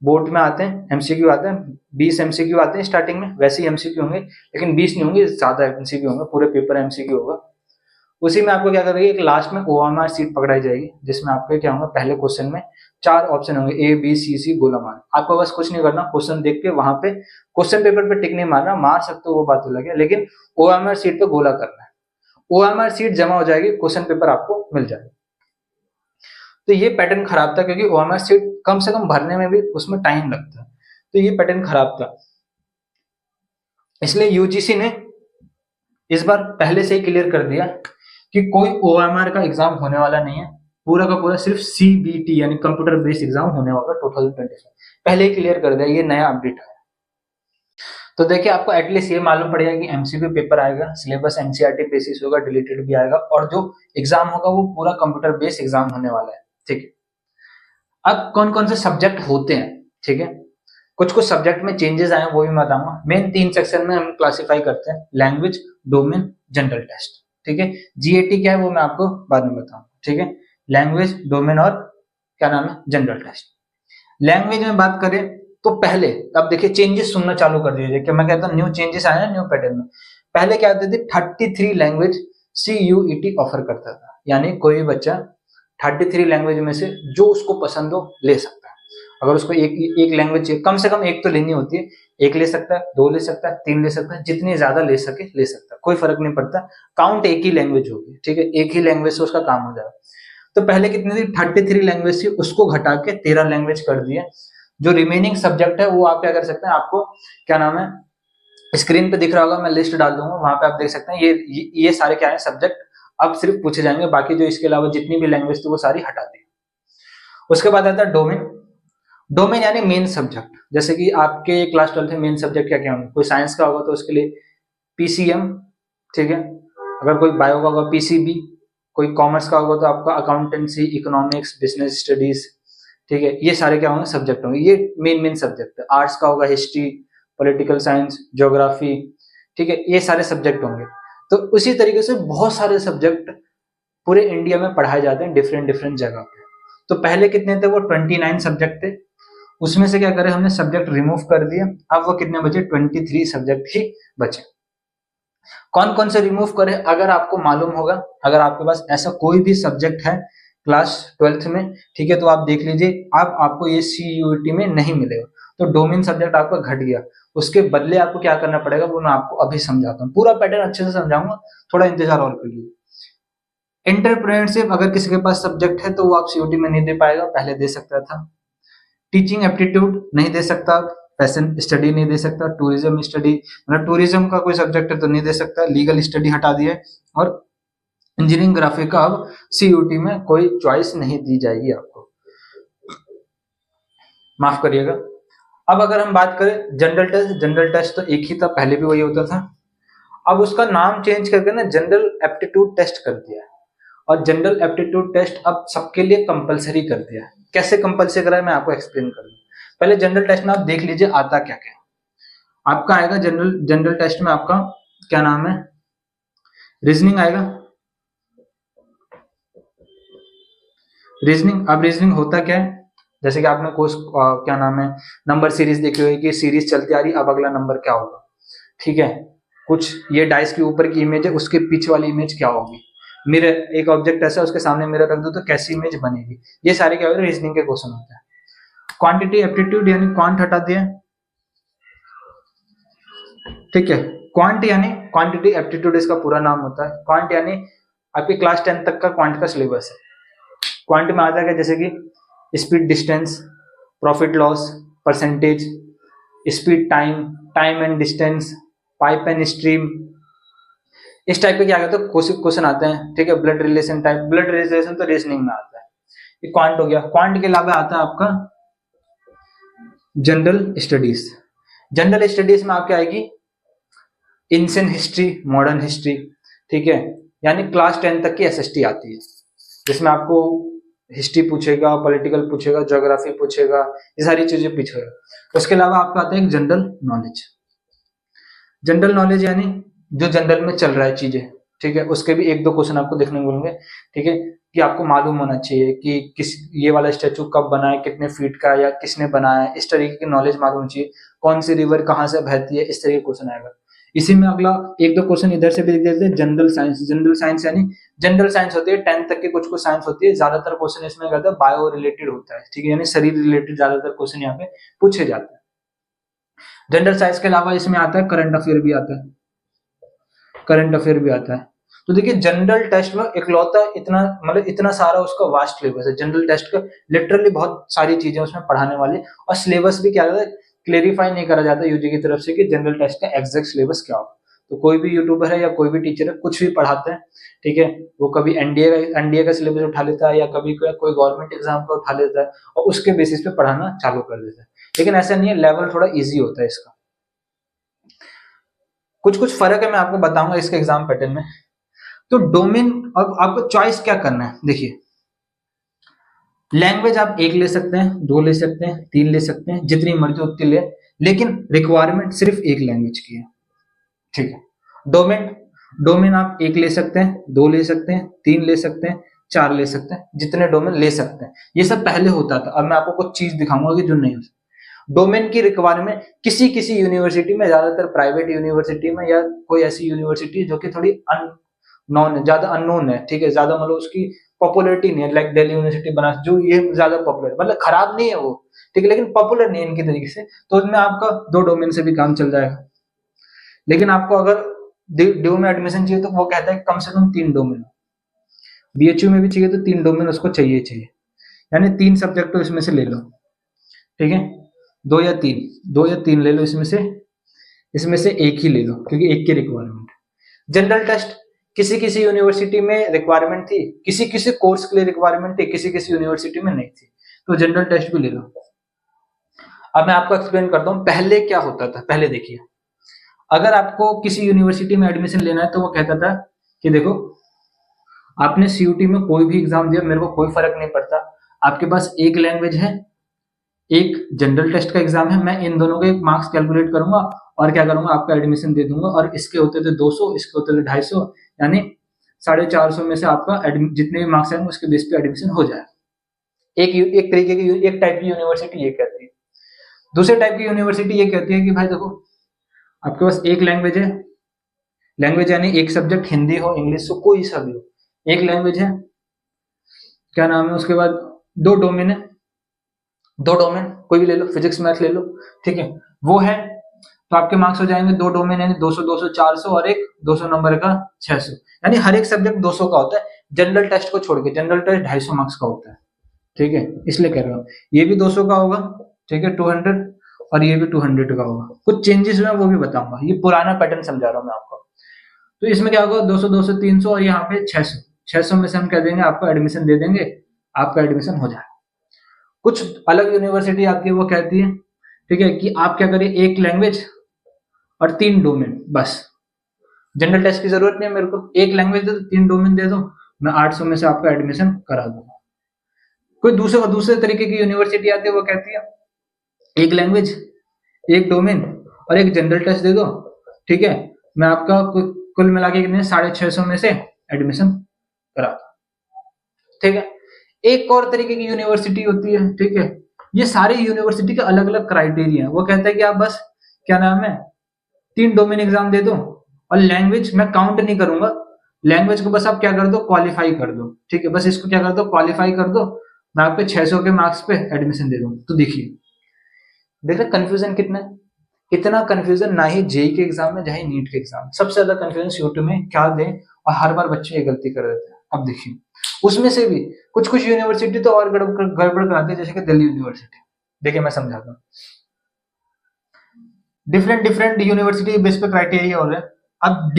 बोर्ड में आते हैं एमसीक्यू आते हैं, 20 एमसीक्यू आते हैं स्टार्टिंग में, वैसे ही एमसीक्यू होंगे, लेकिन 20 नहीं होंगे, ज्यादा एमसीक्यू होंगे, पूरे पेपर एमसीक्यू होगा। उसी में आपको क्या करेंगे, एक लास्ट में ओएमआर सीट पकड़ाई जाएगी, जिसमें आपको क्या होगा, पहले क्वेश्चन में 4 ऑप्शन होंगे, ए बी सी सी गोला मार। आपको बस कुछ नहीं करना, क्वेश्चन देख के वहां पे क्वेश्चन पेपर पे टिक नहीं मारना, मार सकते हो वो बात अलग है, लेकिन ओएमआर सीट पे गोला करना है। ओएमआर सीट जमा हो जाएगी, क्वेश्चन पेपर आपको मिल जाएगा। तो ये पैटर्न खराब था, क्योंकि ओएमआर सीट कम से कम भरने में भी उसमें टाइम लगता है, तो ये पैटर्न खराब था। इसलिए यूजीसी ने इस बार पहले से ही क्लियर कर दिया कि कोई ओएमआर का एग्जाम होने वाला नहीं है, पूरा का पूरा सिर्फ सीबीटी यानी कंप्यूटर बेस्ड एग्जाम होने वाला 2025, पहले ही क्लियर कर दिया, ये नया अपडेट है। तो देखिए आपको एटलीस्ट ये मालूम पड़ेगा कि एमसीक्यू पेपर आएगा, सिलेबस एनसीईआरटी बेसिस होगा, डिलीटेड भी आएगा, और जो एग्जाम होगा वो पूरा कंप्यूटर बेस्ड एग्जाम होने वाला है, ठीक है। अब कौन कौन से सब्जेक्ट होते हैं, ठीक है, कुछ कुछ सब्जेक्ट में चेंजेस आए वो भी मैं बताऊंगा। मेन 3 सेक्शन में हम क्लासिफाई करते हैं, लैंग्वेज, डोमेन, जनरल टेस्ट, ठीक है। जीएटी क्या है वो मैं आपको बाद में बताऊंगा, ठीक है। लैंग्वेज, डोमेन और क्या नाम है, जनरल टेस्ट। लैंग्वेज में बात करें तो पहले, अब देखिए चेंजेस सुनना चालू कर दीजिए, कि मैं कहता हूँ न्यू चेंजेस आए हैं न्यू पैटर्न में। पहले क्या होती थी, 33 लैंग्वेज सीयूईटी ऑफर करता था, यानी कोई भी बच्चा 33 लैंग्वेज में से जो उसको पसंद हो ले सकता है। अगर उसको एक लैंग्वेज चाहिए, कम से कम एक तो लेनी होती है, एक ले सकता है, 2 ले सकता है, 3 ले सकता है, जितनी ज्यादा ले सके ले सकता है, कोई फर्क नहीं पड़ता, काउंट एक ही लैंग्वेज होगी, ठीक है, एक ही लैंग्वेज से उसका काम हो जाएगा। तो पहले कितनी थी, 33 लैंग्वेज थी, उसको घटा के 13 लैंग्वेज कर दिया। जो रिमेनिंग सब्जेक्ट है वो आप क्या कर सकते हैं, आपको क्या नाम है, स्क्रीन पे दिख रहा होगा, मैं लिस्ट डाल दूंगा, वहां पे आप देख सकते हैं ये सारे क्या है सब्जेक्ट अब सिर्फ पूछे जाएंगे, बाकी जो इसके अलावा जितनी भी लैंग्वेज थी वो सारी हटा दी। उसके बाद आता है डोमेन। डोमेन यानी मेन सब्जेक्ट, जैसे कि आपके क्लास 12 में मेन सब्जेक्ट क्या क्या होंगे, कोई साइंस का होगा तो उसके लिए PCM, ठीक है। अगर कोई बायो का होगा PCB, कोई कॉमर्स का होगा तो आपका अकाउंटेंसी, इकोनॉमिक्स, बिजनेस स्टडीज, ठीक है। ये सारे क्या होंगे, सब्जेक्ट होंगे, ये मेन सब्जेक्ट है। आर्ट्स का होगा हिस्ट्री, पॉलिटिकल साइंस, ज्योग्राफी, ठीक है, ये सारे सब्जेक्ट होंगे। तो उसी तरीके से बहुत सारे सब्जेक्ट पूरे इंडिया में पढ़ाए जाते हैं डिफरेंट डिफरेंट जगह पे। तो पहले कितने थे, वो 29 सब्जेक्ट थे, उसमें से क्या करें हमने सब्जेक्ट रिमूव कर दिए, अब वो कितने बचे, 23 सब्जेक्ट ही बचे। कौन कौन से रिमूव करें, अगर आपको मालूम होगा, अगर आपके पास ऐसा कोई भी सब्जेक्ट है क्लास 12th में, ठीक है, तो आप देख लीजिए, अब आपको ये CUET में नहीं मिलेगा। तो डोमेन सब्जेक्ट आपका घट गया, उसके बदले आपको क्या करना पड़ेगा वो मैं आपको अभी समझाता हूँ, पूरा पैटर्न अच्छे से समझाऊंगा, थोड़ा इंतजार और कर लीजिए। एंटरप्रेन्योरशिप अगर किसी के पास सब्जेक्ट है तो वो आप CUET में नहीं दे पाएगा, पहले दे सकता था। टीचिंग एप्टीट्यूड नहीं दे सकता, फैशन स्टडी नहीं दे सकता, टूरिज्म स्टडी, मतलब टूरिज्म का कोई सब्जेक्ट है तो नहीं दे सकता, लीगल स्टडी हटा दिया, और इंजीनियरिंग ग्राफिक का अब CUET में कोई चॉइस नहीं दी जाएगी आपको, माफ करिएगा। अब अगर हम बात करें जनरल टेस्ट तो एक ही था, पहले भी वही होता था, अब उसका नाम चेंज करके ना जनरल एप्टीट्यूड टेस्ट कर दिया है, और जनरल एप्टीट्यूड टेस्ट अब सबके लिए कंपलसरी कर दिया है। कैसे कंपलसरी करा है मैं आपको एक्सप्लेन कर दूं। पहले जनरल टेस्ट में आप देख लीजिए आता क्या क्या, आपका आएगा जनरल टेस्ट में आपका क्या नाम है, रीजनिंग आएगा, रीजनिंग। अब रीजनिंग होता क्या है, जैसे कि आपने कोर्स क्या नाम है, नंबर सीरीज देखी होगी कि सीरीज चलती आ रही, अब अगला नंबर क्या होगा, ठीक है। कुछ ये डाइस के ऊपर की इमेज है, उसके पीछे वाली इमेज क्या होगी, मिरर, एक ऑब्जेक्ट ऐसा उसके सामने मिरर रख दो तो कैसी इमेज बनेगी, ये सारे क्या होते हैं, रीजनिंग के क्वेश्चन होते हैं। क्वांटिटी एप्टीट्यूड यानी क्वांट हटा दिया, ठीक है। क्वांट यानी क्वांटिटी एप्टीट्यूड इसका पूरा नाम होता है। क्वांट यानी आपकी क्लास 10 तक का क्वांट का सिलेबस है। क्वांट में आता है जैसे कि speed distance, profit loss, percentage, speed time, time and distance, pipe and stream, इस टाइप के क्या कहते हैं क्वेश्चन आते हैं, ठीक है। Blood relation type, blood relation तो रीजनिंग में आता है, ये क्वांट हो गया। क्वांट के अलावा आता है आपका जनरल स्टडीज। जनरल स्टडीज में आपके आएगी एंशिएंट हिस्ट्री, मॉडर्न हिस्ट्री, ठीक है, यानी क्लास 10 तक की SST आती है, जिसमें आपको हिस्ट्री पूछेगा, पॉलिटिकल पूछेगा, ज्योग्राफी पूछेगा, ये सारी चीजें पूछेगा। उसके अलावा आपका आता है जनरल नॉलेज। जनरल नॉलेज यानी जो जनरल में चल रहा है चीजें, ठीक है, उसके भी 1-2 क्वेश्चन आपको देखने को मिलेंगे, ठीक है, कि आपको मालूम होना चाहिए कि किस ये वाला स्टैचू कब बना है, कितने फीट का, या किसने बनाया है, इस तरीके की नॉलेज मालूम चाहिए। कौन सी रिवर कहाँ से बहती है, इस तरीके का क्वेश्चन आएगा। इसी में अगला 1-2 क्वेश्चन इधर से भी देख देते हैं, जनरल साइंस। जनरल साइंस यानी जनरल साइंस होती है 10th तक के कुछ साइंस होती है, ज्यादातर क्वेश्चन इसमें कहते हैं बायो रिलेटेड होता है, ठीक है, यानी शरीर रिलेटेड ज्यादातर क्वेश्चन यहाँ पे पूछे जाते हैं। जनरल साइंस के अलावा इसमें आता है करंट अफेयर भी आता है, करंट अफेयर भी आता है। तो देखिए जनरल टेस्ट में इकलौता इतना, मतलब इतना सारा उसका वास्ट सिलेबस है जनरल टेस्ट का, लिटरली बहुत सारी चीजें उसमें पढ़ाने वाली, और सिलेबस भी क्या है क्लेरिफाई नहीं करा जाता यूजी की तरफ से कि जनरल टेस्ट का एग्जैक्ट सिलेबस क्या होगा। तो कोई भी यूट्यूबर है या कोई भी टीचर है कुछ भी पढ़ाते हैं, ठीक है, वो कभी एनडीए का सिलेबस उठा लेता है, या कभी कोई गवर्नमेंट एग्जाम का उठा लेता है, और उसके बेसिस पे पढ़ाना चालू कर देता है। लेकिन ऐसा नहीं है, लेवल थोड़ा ईजी होता है इसका। कुछ कुछ फर्क है, मैं आपको बताऊंगा इसके एग्जाम पैटर्न में। तो डोमेन, अब आपको चॉइस क्या करना है, देखिए लैंग्वेज आप 1 ले सकते हैं, 2 ले सकते हैं, 3 ले सकते हैं, जितनी मर्जी उतनी ले, लेकिन रिक्वायरमेंट सिर्फ 1 लैंग्वेज की है, ठीक है। डोमेन, डोमेन आप 1 ले सकते हैं, 2 ले सकते हैं, 3 ले सकते हैं, 4 ले सकते हैं, जितने डोमेन ले सकते हैं। ये सब पहले होता था, अब मैं आपको कुछ चीज दिखाऊंगा कि जो नहीं हो सकता। डोमेन की रिक्वायरमेंट किसी किसी यूनिवर्सिटी में, ज्यादातर प्राइवेट यूनिवर्सिटी में, या कोई ऐसी यूनिवर्सिटी जो कि थोड़ी नॉन है, ज्यादा अननोन है, ठीक है, ज्यादा मतलब उसकी पॉपुलरिटी नहीं है, लाइक दिल्ली यूनिवर्सिटी बनारस, जो ये ज्यादा पॉपुलर, मतलब खराब नहीं है वो, ठीक है, लेकिन पॉपुलर नहीं है इनकी तरीके से, तो उसमें आपका 2 डोमेन से भी काम चल जाएगा। लेकिन आपको अगर ड्यू में एडमिशन चाहिए तो वो कहता है कम से कम 3 डोमेन, BHU में भी चाहिए तो 3 डोमेन उसको चाहिए चाहिए, यानी 3 सब्जेक्ट तो इसमें से ले लो, ठीक है, 2 या 3 ले लो, इसमें से एक ही ले लो, क्योंकि एक की रिक्वायरमेंट। जनरल टेस्ट किसी किसी यूनिवर्सिटी में रिक्वायरमेंट थी, किसी किसी कोर्स के लिए रिक्वायरमेंट थी, किसी किसी यूनिवर्सिटी में नहीं थी, तो जनरल टेस्ट भी ले लो। अब मैं आपको एक्सप्लेन करता हूं पहले क्या होता था। पहले देखिए, अगर आपको किसी यूनिवर्सिटी में एडमिशन लेना है तो वो कहता था कि देखो आपने सीयूटी में कोई भी एग्जाम दिया, मेरे को कोई फर्क नहीं पड़ता, आपके पास एक लैंग्वेज है, एक जनरल टेस्ट का एग्जाम है, मैं इन दोनों के मार्क्स कैलकुलेट करूंगा और क्या करूंगा, आपका एडमिशन दे दूंगा। और इसके होते थे 200, इसके होते थे 250, यानी 450 में से आपका जितने भी मार्क्स आएंगे उसके बेस पे एडमिशन हो जाए। एक तरीके की एक टाइप की यूनिवर्सिटी ये कहती है। दूसरे टाइप की यूनिवर्सिटी ये कहती है कि भाई देखो आपके पास एक लैंग्वेज है, लैंग्वेज यानी एक सब्जेक्ट, हिंदी हो इंग्लिश हो कोई सा भी हो, एक लैंग्वेज है, क्या नाम है, उसके बाद दो डोमेन है, दो डोमेन कोई भी ले लो, फिजिक्स मैथ ले लो, ठीक है, वो है तो आपके मार्क्स हो जाएंगे, दो डोमेन यानी 200 200 400 और एक 200 नंबर का 600, यानी हर एक सब्जेक्ट 200 का होता है, जनरल टेस्ट को छोड़ के। जनरल टेस्ट 250 मार्क्स का होता है, ठीक है, इसलिए कह रहा हूँ ये भी 200 का होगा, ठीक है 200, और ये भी 200 का होगा। कुछ चेंजेस हुए वो भी बताऊंगा, ये पुराना पैटर्न समझा रहा हूँ मैं आपको। तो इसमें क्या होगा, 200 200 300 और यहाँ पे 600, 600 में से हम कह देंगे आपको एडमिशन दे देंगे, आपका एडमिशन हो जाए। कुछ अलग यूनिवर्सिटी आती है वो कहती है, ठीक है, कि आप क्या करिए, एक लैंग्वेज और 3 डोमेन, बस जनरल टेस्ट की जरूरत नहीं है मेरे को, एक लैंग्वेज दे दो 3 डोमेन दे दो, मैं 800 में से आपका एडमिशन करा दूंगा। कोई दूसरे तरीके की यूनिवर्सिटी आती है वो कहती है एक लैंग्वेज, एक डोमेन और एक जनरल टेस्ट दे दो, ठीक है, मैं आपका कुल मिला के 650 में से एडमिशन करा दूं, ठीक है। एक और तरीके की यूनिवर्सिटी होती है, ठीक है, ये सारी यूनिवर्सिटी के अलग अलग क्राइटेरिया है। वो कहता है कि आप बस क्या नाम है 3 डोमेन एग्जाम दे दो और लैंग्वेज मैं काउंट नहीं करूंगा, लैंग्वेज को बस आप क्या कर दो, क्वालिफाई कर दो, ठीक है, बस इसको क्या कर दो, क्वालिफाई कर दो, मैं आपके 600 के मार्क्स पे एडमिशन दे दूं। तो देखिए देख रहे कंफ्यूजन कितना है, इतना कंफ्यूजन ना ही जेई के एग्जाम में, ना ही नीट के एग्जाम में, सबसे ज्यादा कंफ्यूजन सीयूटी में क्या दें, और हर बार बच्चे ये गलती कर देते हैं। अब देखिए उसमें से भी कुछ कुछ यूनिवर्सिटी तो और गड़बड़ कराती है, जैसे कि दिल्ली यूनिवर्सिटी। देखिए मैं समझाता हूँ, डिफरेंट डिफरेंट यूनिवर्सिटी बेस पे क्राइटेरिया हो रहे हैं। अब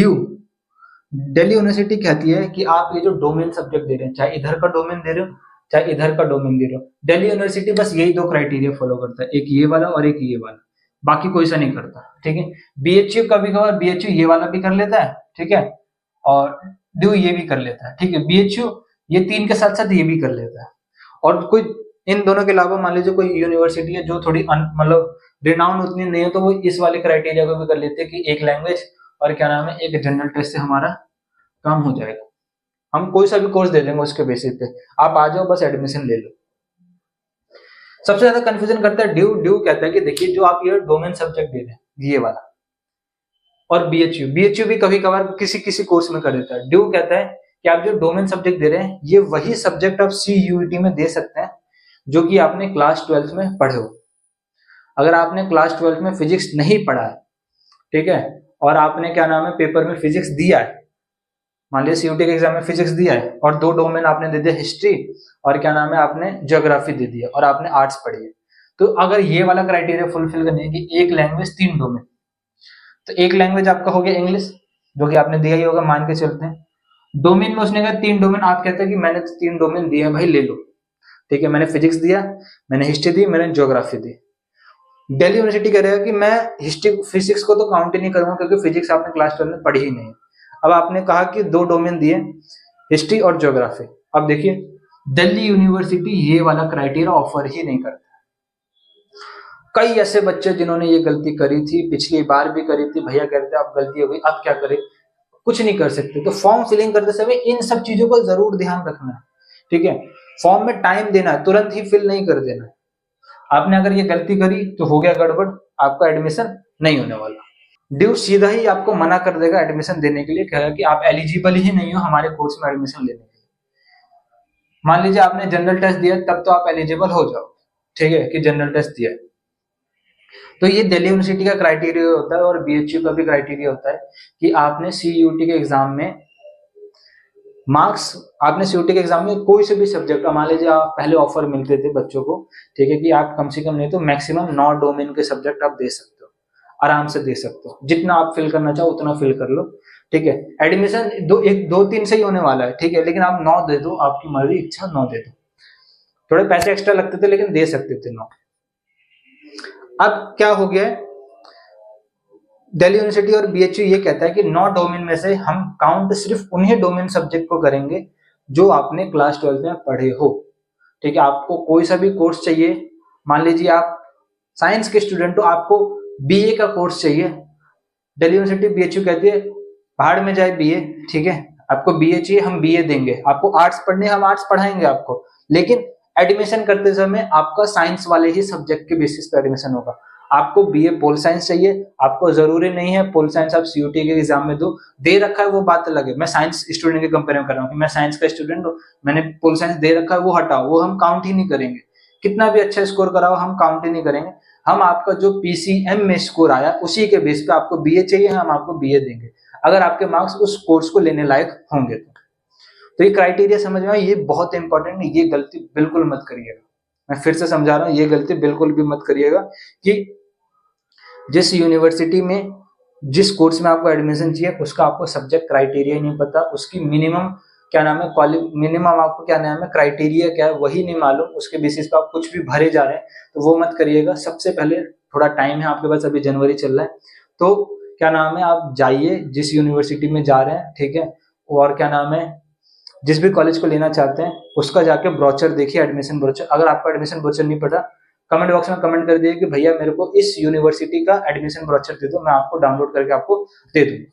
दिल्ली यूनिवर्सिटी कहती है कि आप ये जो डोमेन सब्जेक्ट दे रहे हैं, चाहे इधर का डोमेन दे रहे हो चाहे इधर का डोमेन दे रहे हो, दिल्ली यूनिवर्सिटी बस यही 2 क्राइटेरिया फॉलो करता है, एक ये वाला और एक ये वाला, बाकी कोई सा नहीं करता, ठीक है। बीएचयू कभी कभार बीएचयू ये वाला भी कर लेता है, ठीक है, और ड्यू ये भी कर लेता है, ठीक है, बीएचयू ये 3 के साथ साथ ये भी कर लेता है। और कोई इन दोनों के अलावा मान लीजिए कोई यूनिवर्सिटी है जो थोड़ी मतलब रिनाउंड उतनी नहीं हो, तो वो इस वाले क्राइटेरिया को भी कर लेते हैं कि एक लैंग्वेज और क्या नाम है एक जनरल टेस्ट से हमारा काम हो जाएगा, हम कोई सा भी कोर्स दे देंगे उसके बेसिस पे, आप आ जाओ बस एडमिशन ले लो। सबसे ज्यादा कंफ्यूजन करता है ड्यू कहता है कि देखिए जो आप ये डोमेन सब्जेक्ट दे रहे हैं ये वाला, और बीएचयू भी कभी कभार किसी किसी कोर्स में कर देता है। ड्यू कहता है कि आप जो डोमेन सब्जेक्ट दे रहे हैं ये वही सब्जेक्ट आप सीयूईटी में दे सकते हैं जो कि आपने क्लास 12th में पढ़े हो। अगर आपने क्लास 12th में फिजिक्स नहीं पढ़ा है, ठीक है, और आपने क्या नाम है पेपर में फिजिक्स दिया है, मान लीजिए सीयूटी के एग्जाम में फिजिक्स दिया है और 2 डोमेन आपने दे दिया, हिस्ट्री और क्या नाम है आपने ज्योग्राफी दे दिया, और आपने आर्ट्स पढ़ी है, तो अगर ये वाला क्राइटेरिया फुलफिल करने है कि एक लैंग्वेज 3 डोमेन, तो एक लैंग्वेज आपका हो गया इंग्लिश जो कि आपने दिया ही होगा, मान के चलते हैं। डोमेन में उसने कहा 3 डोमेन, आप कहते हैं कि मैंने 3 डोमेन दिया भाई ले लो, ठीक है, मैंने फिजिक्स दिया, मैंने हिस्ट्री दी, मैंने ज्योग्राफी दी। दिल्ली यूनिवर्सिटी कह रहा है कि मैं हिस्ट्री फिजिक्स को तो काउंट ही नहीं करूंगा क्योंकि फिजिक्स आपने क्लास 12 में पढ़ी ही नहीं। अब आपने कहा कि 2 डोमेन दिए, हिस्ट्री और ज्योग्राफी। अब देखिए दिल्ली यूनिवर्सिटी ये वाला क्राइटेरिया ऑफर ही नहीं करता। कई ऐसे बच्चे जिन्होंने ये गलती करी थी, पिछली बार भी करी थी, भैया कहते अब गलती हो गई अब क्या करें, कुछ नहीं कर सकते। तो फॉर्म फिलिंग करते समय इन सब चीजों को जरूर ध्यान रखना है, ठीक है, फॉर्म में टाइम देना है, तुरंत ही फिल नहीं कर देना है। आपने अगर ये गलती करी तो हो गया गड़बड़, आपका एडमिशन नहीं होने वाला। ड्यू सीधा ही आपको मना कर देगा एडमिशन देने के लिए, कहेगा कि आप एलिजिबल ही नहीं हो हमारे कोर्स में एडमिशन लेने के लिए। मान लीजिए आपने जनरल टेस्ट दिया तब तो आप एलिजिबल हो जाओ, ठीक है, कि जनरल टेस्ट दिया। तो ये दिल्ली यूनिवर्सिटी का क्राइटेरिया होता है और बीएचयू का भी क्राइटेरिया होता है कि आपने सीयूटी के एग्जाम में मार्क्स, आपने सीयूटी के एग्जाम में कोई से भी सब्जेक्ट, मान लीजिए आप पहले ऑफर मिलते थे बच्चों को, ठीक है, कि आप कम से कम नहीं तो मैक्सिमम 9 डोमेन के सब्जेक्ट आप दे सकते हो, आराम से दे सकते हो, जितना आप फिल करना चाहो उतना फिल कर लो, ठीक है। एडमिशन 2-3 से ही होने वाला है, ठीक है, लेकिन आप 9 दे दो, आपकी मर्जी इच्छा 9 दे दो, थोड़े पैसे एक्स्ट्रा लगते थे लेकिन दे सकते थे 9। अब क्या हो गया, दिल्ली यूनिवर्सिटी और बीएचयू ये कहता है कि 9 डोमेन में से हम काउंट सिर्फ उन्हीं डोमेन सब्जेक्ट को करेंगे जो आपने क्लास 12 में पढ़े हो। ठीक है, आपको कोई सा भी कोर्स चाहिए, मान लीजिए आप साइंस के स्टूडेंट हो, आपको बीए का कोर्स चाहिए, दिल्ली यूनिवर्सिटी बीएचयू कहती है भाड़ में जाए बीए, ठीक है, आपको बीए चाहिए हम बीए देंगे, आपको आर्ट्स पढ़ने हम आर्ट्स पढ़ाएंगे आपको, लेकिन एडमिशन करते समय आपका साइंस वाले ही सब्जेक्ट के बेसिस पे एडमिशन होगा। आपको बीए पोल साइंस चाहिए, आपको जरूरी नहीं है पोल साइंस आप सीयूटी के एग्जाम में दे रखा है वो बात अलग है, मैं साइंस स्टूडेंट के कंपेयर में कर रहा हूँ कि मैं साइंस का स्टूडेंट हूँ, मैंने पोल साइंस दे रखा है, वो हटाओ, वो हम काउंट ही नहीं करेंगे, कितना भी अच्छा स्कोर कराओ हम काउंट ही नहीं करेंगे। हम आपका जो पीसीएम में स्कोर आया उसी के बेस पे आपको बीए चाहिए, हम आपको बीए देंगे अगर आपके मार्क्स उस कोर्स को लेने लायक होंगे तो ये क्राइटेरिया समझ में आया, ये बहुत इंपॉर्टेंट है, ये गलती बिल्कुल मत करिएगा। मैं फिर से समझा रहा हूँ, ये गलती बिल्कुल भी मत करिएगा कि जिस यूनिवर्सिटी में जिस कोर्स में आपको एडमिशन चाहिए उसका आपको सब्जेक्ट क्राइटेरिया ही नहीं पता, उसकी मिनिमम क्या नाम है मिनिमम आपको क्या नाम है क्राइटेरिया क्या है वही नहीं मालूम, उसके बेसिस पे आप कुछ भी भरे जा रहे हैं, तो वो मत करिएगा। सबसे पहले थोड़ा टाइम है आपके पास, अभी जनवरी चल रहा है, तो क्या नाम है आप जाइए जिस यूनिवर्सिटी में जा रहे हैं, ठीक है, और क्या नाम है जिस भी कॉलेज को लेना चाहते हैं उसका जाके ब्रोचर देखिए, एडमिशन ब्रोचर। अगर आपका एडमिशन ब्रोचर नहीं पड़ा, कमेंट बॉक्स में कमेंट कर दिए कि भैया मेरे को इस यूनिवर्सिटी का एडमिशन ब्रोचर दे दो, मैं आपको डाउनलोड करके आपको दे दूंगा।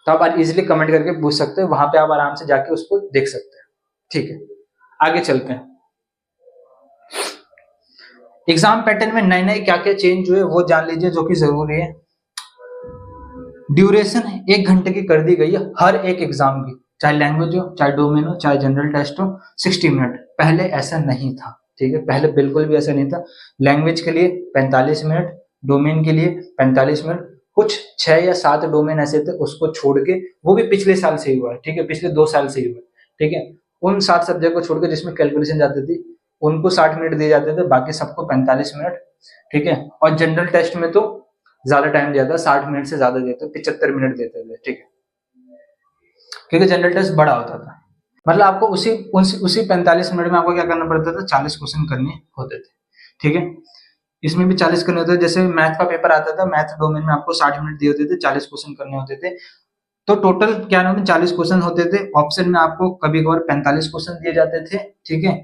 तो आप इजीली कमेंट करके पूछ सकते हो, वहां पे आप आराम से जाके उसको देख सकते हैं। ठीक है, आगे चलते हैं। एग्जाम पैटर्न में नए नए क्या क्या चेंज हुए वो जान लीजिए, जो कि जरूरी है। ड्यूरेशन 1 घंटे की कर दी गई है हर एक एग्जाम की, चाहे लैंग्वेज हो, चाहे डोमेन हो, चाहे जनरल टेस्ट हो, 60 मिनट। पहले ऐसा नहीं था, ठीक है, पहले बिल्कुल भी ऐसा नहीं था। लैंग्वेज के लिए 45 मिनट, डोमेन के लिए 45 मिनट, कुछ 6 या 7 डोमेन ऐसे थे उसको छोड़ के, वो भी पिछले साल से ही हुआ है, ठीक है, पिछले 2 साल से ही हुआ है, ठीक है, उन 7 सब्जेक्ट को छोड़ के जिसमें कैलकुलेशन जाती थी उनको 60 मिनट दिए जाते थे, बाकी सबको 45 मिनट, ठीक है। और जनरल टेस्ट में तो ज्यादा टाइम दिया था, 60 मिनट से ज्यादा देते, 75 मिनट देते थे, ठीक है, क्योंकि जनरल टेस्ट बड़ा होता था। मतलब आपको उसी 45 मिनट में आपको क्या करना पड़ता था, 40 क्वेश्चन करने होते थे, ठीक है। इसमें भी 40 करने होते थे, जैसे मैथ का पेपर आता था, मैथ डोमेन में आपको 60 मिनट दिए होते थे, 40 क्वेश्चन करने होते थे, तो टोटल क्या नाम है 40 क्वेश्चन होते थे। ऑप्शन में आपको कभी कभार 45 क्वेश्चन दिए जाते थे, ठीक है,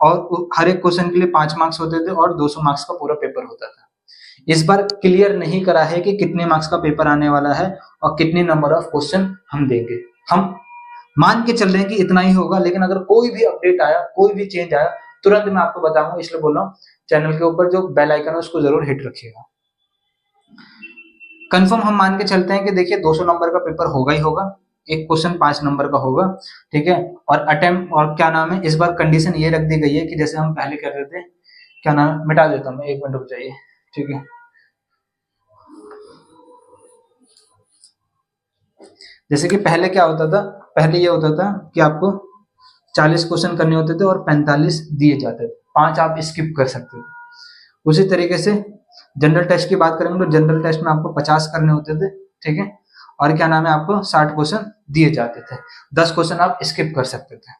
और हर एक क्वेश्चन के लिए 5 मार्क्स होते थे और 200 मार्क्स का पूरा पेपर होता था। इस बार क्लियर नहीं करा है कि कितने मार्क्स का पेपर आने वाला है और कितने नंबर ऑफ क्वेश्चन हम देंगे। हम मान के चल रहे हैं कि इतना ही होगा, लेकिन अगर कोई भी अपडेट आया, कोई भी चेंज आया, तुरंत मैं आपको बताऊंगा, इसलिए बोल रहा हूँ चैनल के ऊपर जो बेल आइकन है उसको जरूर हिट रखिएगा। कंफर्म हम मान के चलते हैं कि देखिए 200 नंबर का पेपर होगा ही होगा, एक क्वेश्चन 5 नंबर का होगा, ठीक है। और अटेम्प्ट और क्या नाम है, इस बार कंडीशन ये रख दी गई है कि जैसे हम पहले कर रहे थे, क्या नाम है, मिटा देता हूँ मैं, 1 मिनट रुक जाइए, ठीक है। जैसे कि पहले क्या होता था, पहले ये होता था कि आपको 40 क्वेश्चन करने होते थे और 45 दिए जाते थे, 5 आप स्किप कर सकते थे। उसी तरीके से जनरल टेस्ट की बात करेंगे तो जनरल टेस्ट में आपको 50 करने होते थे, ठीक है, और क्या नाम है आपको 60 क्वेश्चन दिए जाते थे, 10 क्वेश्चन आप स्किप कर सकते थे।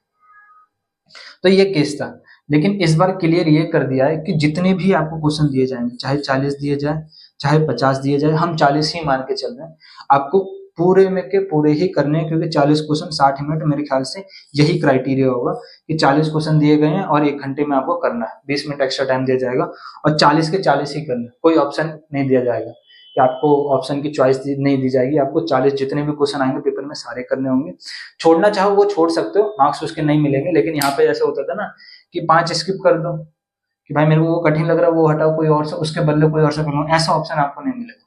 तो ये केस था, लेकिन इस बार क्लियर ये कर दिया है कि जितने भी आपको क्वेश्चन दिए जाएंगे, चाहे 40 दिए जाए, चाहे 50 दिए जाए, हम 40 ही मान के चल रहे हैं, आपको पूरे में के पूरे ही करने हैं, क्योंकि 40 क्वेश्चन 60 मिनट, मेरे ख्याल से यही क्राइटेरिया होगा कि 40 क्वेश्चन दिए गए हैं और 1 घंटे में आपको करना है, 20 मिनट एक्स्ट्रा टाइम दिया जाएगा और 40 के 40 ही करना है, कोई ऑप्शन नहीं दिया जाएगा कि आपको ऑप्शन की चॉइस नहीं दी जाएगी, आपको 40 जितने भी क्वेश्चन आएंगे पेपर में सारे करने होंगे। छोड़ना चाहो वो छोड़ सकते हो, मार्क्स उसके नहीं मिलेंगे, लेकिन यहाँ पे ऐसा होता था ना कि 5 स्किप कर दो कि भाई मेरे को वो कठिन लग रहा है वो हटाओ, कोई और सा उसके बदले कोई और सा कर लो, ऐसा ऑप्शन आपको नहीं मिलेगा।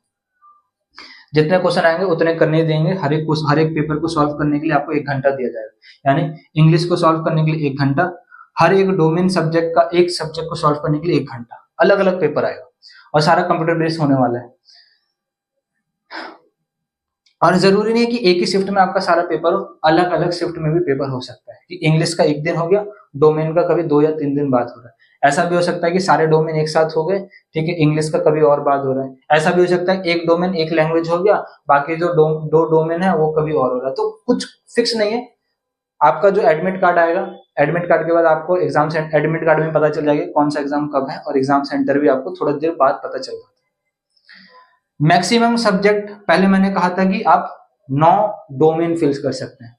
जितने क्वेश्चन आएंगे उतने करने देंगे, हर एक पेपर को सॉल्व करने के लिए आपको 1 घंटा दिया जाएगा, यानी इंग्लिश को सॉल्व करने के लिए 1 घंटा, हर एक डोमेन सब्जेक्ट का एक सब्जेक्ट को सॉल्व करने के लिए 1 घंटा, अलग अलग पेपर आएगा और सारा कंप्यूटर बेस्ड होने वाला है। और जरूरी नहीं है कि एक ही शिफ्ट में आपका सारा पेपर हो, अलग अलग शिफ्ट में भी पेपर हो सकता है कि इंग्लिश का 1 दिन हो गया, डोमेन का कभी 2 या 3 दिन बाद हो रहा है, ऐसा भी हो सकता है कि सारे डोमेन एक साथ हो गए, ठीक है, इंग्लिश का कभी और बाद हो रहा है, ऐसा भी हो सकता है एक डोमेन एक लैंग्वेज हो गया, बाकी जो दो डोमेन है वो कभी और हो रहा है, तो कुछ फिक्स नहीं है। आपका जो एडमिट कार्ड आएगा, एडमिट कार्ड के बाद आपको एग्जाम एडमिट कार्ड में पता चल जाएगा कौन सा एग्जाम कब है, और एग्जाम सेंटर भी आपको थोड़ा देर बाद पता चल जाता है। मैक्सिमम सब्जेक्ट पहले मैंने कहा था कि आप 9 डोमेन फिल कर सकते हैं,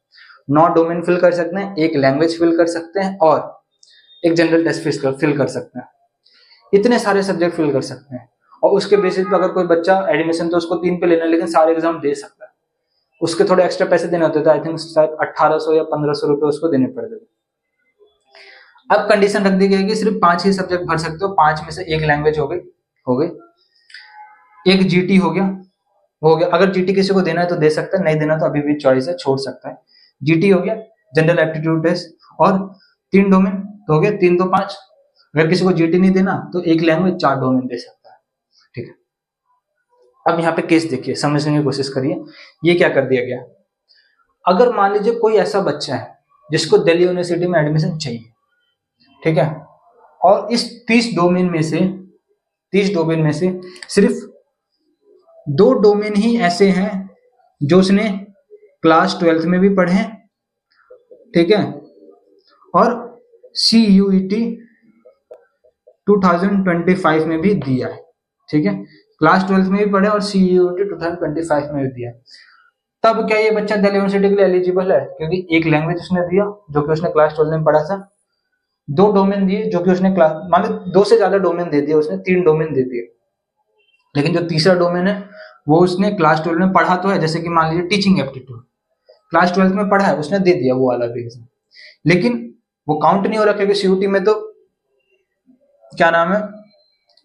9 डोमेन फिल कर सकते हैं, एक लैंग्वेज फिल कर सकते हैं और एक जनरल टेस्ट फिल कर सकते हैं। इतने सारे सब्जेक्ट फिल कर सकते हैं और उसके बेसिस पे अगर कोई बच्चा एडमिशन तो उसको 3 पे लेना है, लेकिन सारे एग्जाम दे सकता है। उसके थोड़े एक्स्ट्रा पैसे देने होते थे, आई थिंक शायद 1800 या 1500 रुपए उसको देने पड़ते थे। अब कंडीशन रख दी गई कि सिर्फ 5 ही सब्जेक्ट भर सकते हो, 5 में से एक लैंग्वेज हो गई, एक जीटी हो गया। अगर जीटी किसी को देना है तो दे सकता है, नहीं देना तो अभी भी चॉइस है, छोड़ सकता है। जीटी हो गया, जनरल एप्टीट्यूड टेस्ट, और 3 डोमेन तो हो गया, 3 तो 5। अगर किसी को जीटी नहीं देना तो एक लैंग्वेज 4 डोमेन दे सकता है। ठीक है, अब यहाँ पे केस देखिए, समझने की कोशिश करिए, ये क्या कर दिया गया। अगर मान लीजिए कोई ऐसा बच्चा है जिसको दिल्ली यूनिवर्सिटी में एडमिशन चाहिए, ठीक है, और इस 30 डोमेन में से सिर्फ 2 डोमेन ही ऐसे हैं जो उसने क्लास 12th में भी पढ़े हैं, ठीक है, और CUET 2025 में भी दिया है। ठीक है, क्लास 12th में भी पढ़े और CUET 2025 में भी दिया। तब क्या ये बच्चा दिल्ली यूनिवर्सिटी के लिए एलिजिबल है? क्योंकि एक लैंग्वेज उसने दिया जो कि उसने क्लास 12 में पढ़ा था, 2 डोमेन दिए जो कि उसने क्लास, मान लो 2 से ज्यादा डोमेन दे दिए उसने, 3 डोमेन दे दिए, लेकिन जो तीसरा डोमेन है वो उसने क्लास 12 में पढ़ा तो है, जैसे कि मान लीजिए टीचिंग एप्टीट्यूड क्लास 12 में पढ़ा है, उसने दे दिया वो वाला भी एग्जाम, लेकिन वो काउंट नहीं हो रहा क्योंकि CUET में तो क्या नाम है,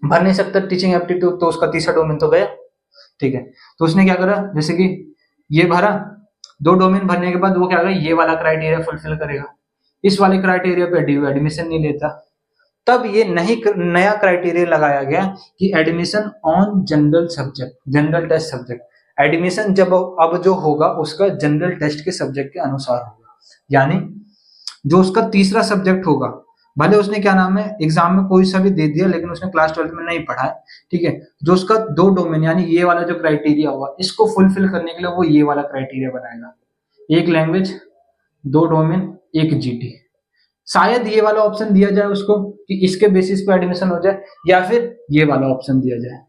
भर नहीं सकता टीचिंग एप्टीट्यूड, तो उसका तीसरा डोमेन तो गया। ठीक है, तो उसने क्या करा, जैसे कि ये भरा, 2 डोमेन भरने के बाद वो क्या करेगा, ये वाला क्राइटेरिया फुलफिल करेगा, इस वाले क्राइटेरिया पे DU एडमिशन नहीं लेता। तब ये नया क्राइटेरिया लगाया गया कि admission on general subject, general test subject, admission जब अब जो होगा उसका जनरल टेस्ट के सब्जेक्ट के अनुसार होगा, यानी जो उसका तीसरा सब्जेक्ट होगा, भले उसने क्या नाम है एग्जाम में कोई सा भी दे दिया लेकिन उसने क्लास 12 में नहीं पढ़ा है, ठीक है, जो उसका 2 डोमेन यानी ये वाला जो क्राइटेरिया होगा इसको फुलफिल करने के लिए वो ये वाला क्राइटेरिया बनाएगा, एक लैंग्वेज, 2 डोमेन, एक जीटी। शायद ये वाला ऑप्शन दिया जाए उसको कि इसके बेसिस पे एडमिशन हो जाए, या फिर ये वाला ऑप्शन दिया जाए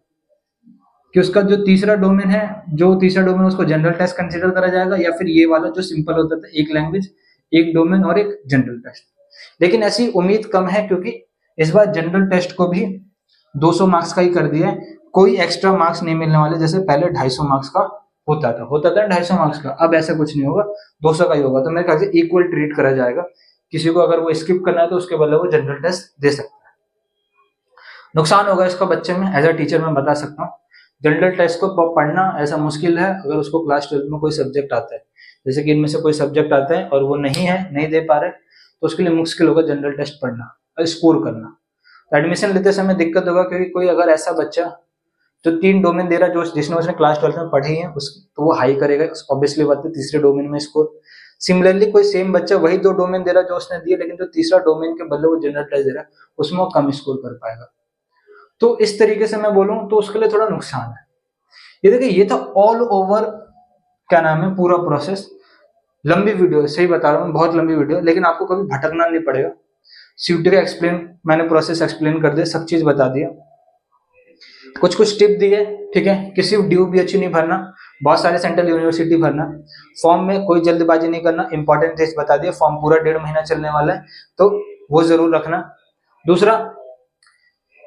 कि उसका जो तीसरा डोमेन है, जो तीसरा डोमेन उसको जनरल टेस्ट कंसीडर करा जाएगा, या फिर ये वाला जो सिंपल होता था, एक लैंग्वेज, एक डोमेन और एक जनरल टेस्ट। लेकिन ऐसी उम्मीद कम है क्योंकि इस बार जनरल टेस्ट को भी 200 मार्क्स का ही कर दिया है, कोई एक्स्ट्रा मार्क्स नहीं मिलने वाले, जैसे पहले 250 मार्क्स का होता था 250 मार्क्स का, अब ऐसा कुछ नहीं होगा, 200 का ही होगा। तो मेरे ख्याल से इक्वल ट्रीट करा जाएगा, किसी को अगर वो स्किप करना है तो उसके बदले वो जनरल टेस्ट दे सकता है। नुकसान होगा इसका बच्चे में, एज अ टीचर मैं बता सकता हूँ, जनरल टेस्ट को पढ़ना ऐसा मुश्किल है अगर उसको क्लास 12 में कोई सब्जेक्ट आता है, जैसे कि इनमें से कोई सब्जेक्ट आता है और वो नहीं दे पा रहे, तो उसके लिए मुश्किल होगा जनरल टेस्ट पढ़ना और स्कोर करना। तो एडमिशन लेते समय दिक्कत होगा, क्योंकि कोई अगर ऐसा बच्चा जो 3 डोमेन दे रहा है, जो जिसने उसने क्लास 12 में पढ़ी है, तो वो हाई करेगा ऑब्वियसली बात है तीसरे डोमेन में स्कोर। सिमिलरली कोई सेम बच्चा वही 2 डोमेन दे रहा है जो उसने दिए, लेकिन जो तीसरा डोमेन के बदले वो जनरल टेस्ट दे रहा है उसमें वो कम स्कोर कर पाएगा। तो इस तरीके से मैं बोलूं तो उसके लिए थोड़ा नुकसान है। ये देखिए, ये था ऑल ओवर क्या नाम है पूरा प्रोसेस। लंबी वीडियो, सही बता रहा हूँ, बहुत लंबी वीडियो, लेकिन आपको कभी भटकना नहीं पड़ेगा। CUET का मैंने प्रोसेस एक्सप्लेन कर दिया, सब चीज बता दिया, कुछ टिप दिए, ठीक है। किसी DU भी अच्छी नहीं भरना, बहुत सारे सेंट्रल यूनिवर्सिटी भरना, फॉर्म में कोई जल्दबाजी नहीं करना, इंपॉर्टेंट चीज बता दिया, फॉर्म पूरा 1.5 महीना चलने वाला है तो वो जरूर रखना। दूसरा,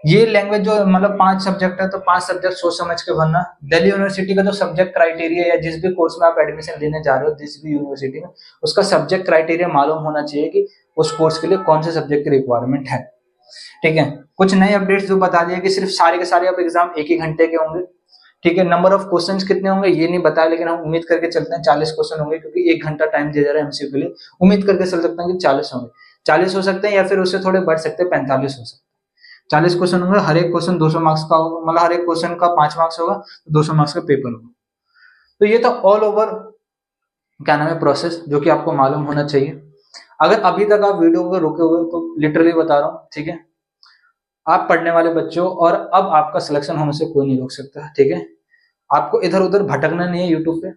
ये लैंग्वेज जो मतलब 5 सब्जेक्ट है तो 5 सब्जेक्ट सोच समझ के भरना। दिल्ली यूनिवर्सिटी का जो सब्जेक्ट क्राइटेरिया या जिस भी कोर्स में आप एडमिशन लेने जा रहे हो, जिस भी यूनिवर्सिटी में, उसका सब्जेक्ट क्राइटेरिया मालूम होना चाहिए कि उस कोर्स के लिए कौन से सब्जेक्ट की रिक्वायरमेंट है, ठीक है। कुछ नए अपडेट्स जो बता दिया कि सिर्फ सारे के सारे अब एग्जाम 1 ही घंटे के होंगे, ठीक है। नंबर ऑफ क्वेश्चंस कितने होंगे ये नहीं बताया, लेकिन हम उम्मीद करके चलते हैं 40 क्वेश्चन होंगे, क्योंकि 1 घंटा टाइम दिया जा रहा है MCQ के लिए। उम्मीद करके चल सकते हैं कि 40 होंगे, 40 हो सकते हैं या फिर उससे थोड़े बढ़ सकते हैं, 45 हो सकते हैं। 40 क्वेश्चन होंगे, हर एक क्वेश्चन 200 मार्क्स का होगा, मतलब हर एक क्वेश्चन का 5 मार्क्स होगा, तो 200 मार्क्स का पेपर होगा। तो ये था ऑल ओवर क्या नाम है प्रोसेस, जो कि आपको मालूम होना चाहिए। अगर अभी तक आप वीडियो को रुके हुए तो लिटरली बता रहा हूँ, ठीक है, आप पढ़ने वाले बच्चों, और अब आपका सिलेक्शन होने से कोई नहीं रोक सकता, ठीक है। आपको इधर उधर भटकना नहीं है यूट्यूब पे।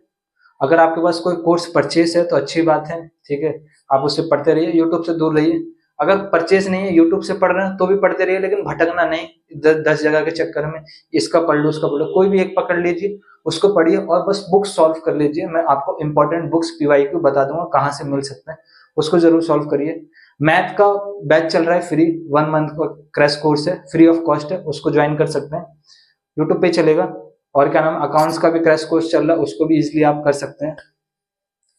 अगर आपके पास कोई कोर्स परचेस है तो अच्छी बात है, ठीक है, आप उससे पढ़ते रहिए, यूट्यूब से दूर रहिए। अगर परचेज नहीं है, यूट्यूब से पढ़ रहे हैं तो भी पढ़ते रहिए, लेकिन भटकना नहीं 10 जगह के चक्कर में, इसका पढ़ लो उसका पढ़ लो, कोई भी एक पकड़ लीजिए, उसको पढ़िए और बस बुक सॉल्व कर लीजिए। मैं आपको इंपॉर्टेंट बुक्स पीवाईक्यू बता दूंगा कहाँ से मिल सकते हैं, उसको जरूर सॉल्व करिए। मैथ का बैच चल रहा है फ्री, 1 मंथ का क्रैश कोर्स है, फ्री ऑफ कॉस्ट है, उसको ज्वाइन कर सकते हैं, यूट्यूब पे चलेगा। और क्या नाम, अकाउंट्स का भी क्रैश कोर्स चल रहा है, उसको भी इजिली आप कर सकते हैं।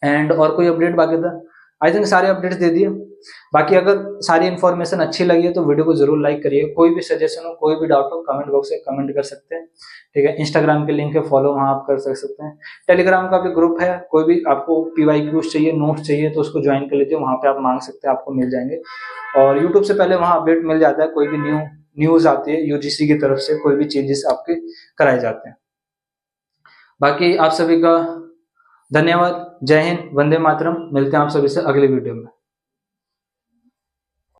एंड और कोई अपडेट बाकी था, आई थिंक सारे अपडेट्स दे दिए। बाकी अगर सारी इन्फॉर्मेशन अच्छी लगी है तो वीडियो को जरूर लाइक करिए, कोई भी सजेशन हो, कोई भी डाउट हो, कमेंट बॉक्स में कमेंट कर सकते हैं, ठीक है। इंस्टाग्राम के लिंक है, फॉलो वहां आप कर सकते हैं। टेलीग्राम का भी ग्रुप है, कोई भी आपको पीवाईक्यूज चाहिए, नोट्स चाहिए तो उसको ज्वाइन कर लीजिए, वहां पे आप मांग सकते हैं, आपको मिल जाएंगे। और यूट्यूब से पहले वहां अपडेट मिल जाता है, कोई भी न्यूज आती है यूजीसी की तरफ से, कोई भी चेंजेस आपके कराए जाते हैं। बाकी आप सभी का धन्यवाद, जय हिंद, वंदे मातरम। मिलते हैं आप सभी से अगले वीडियो में।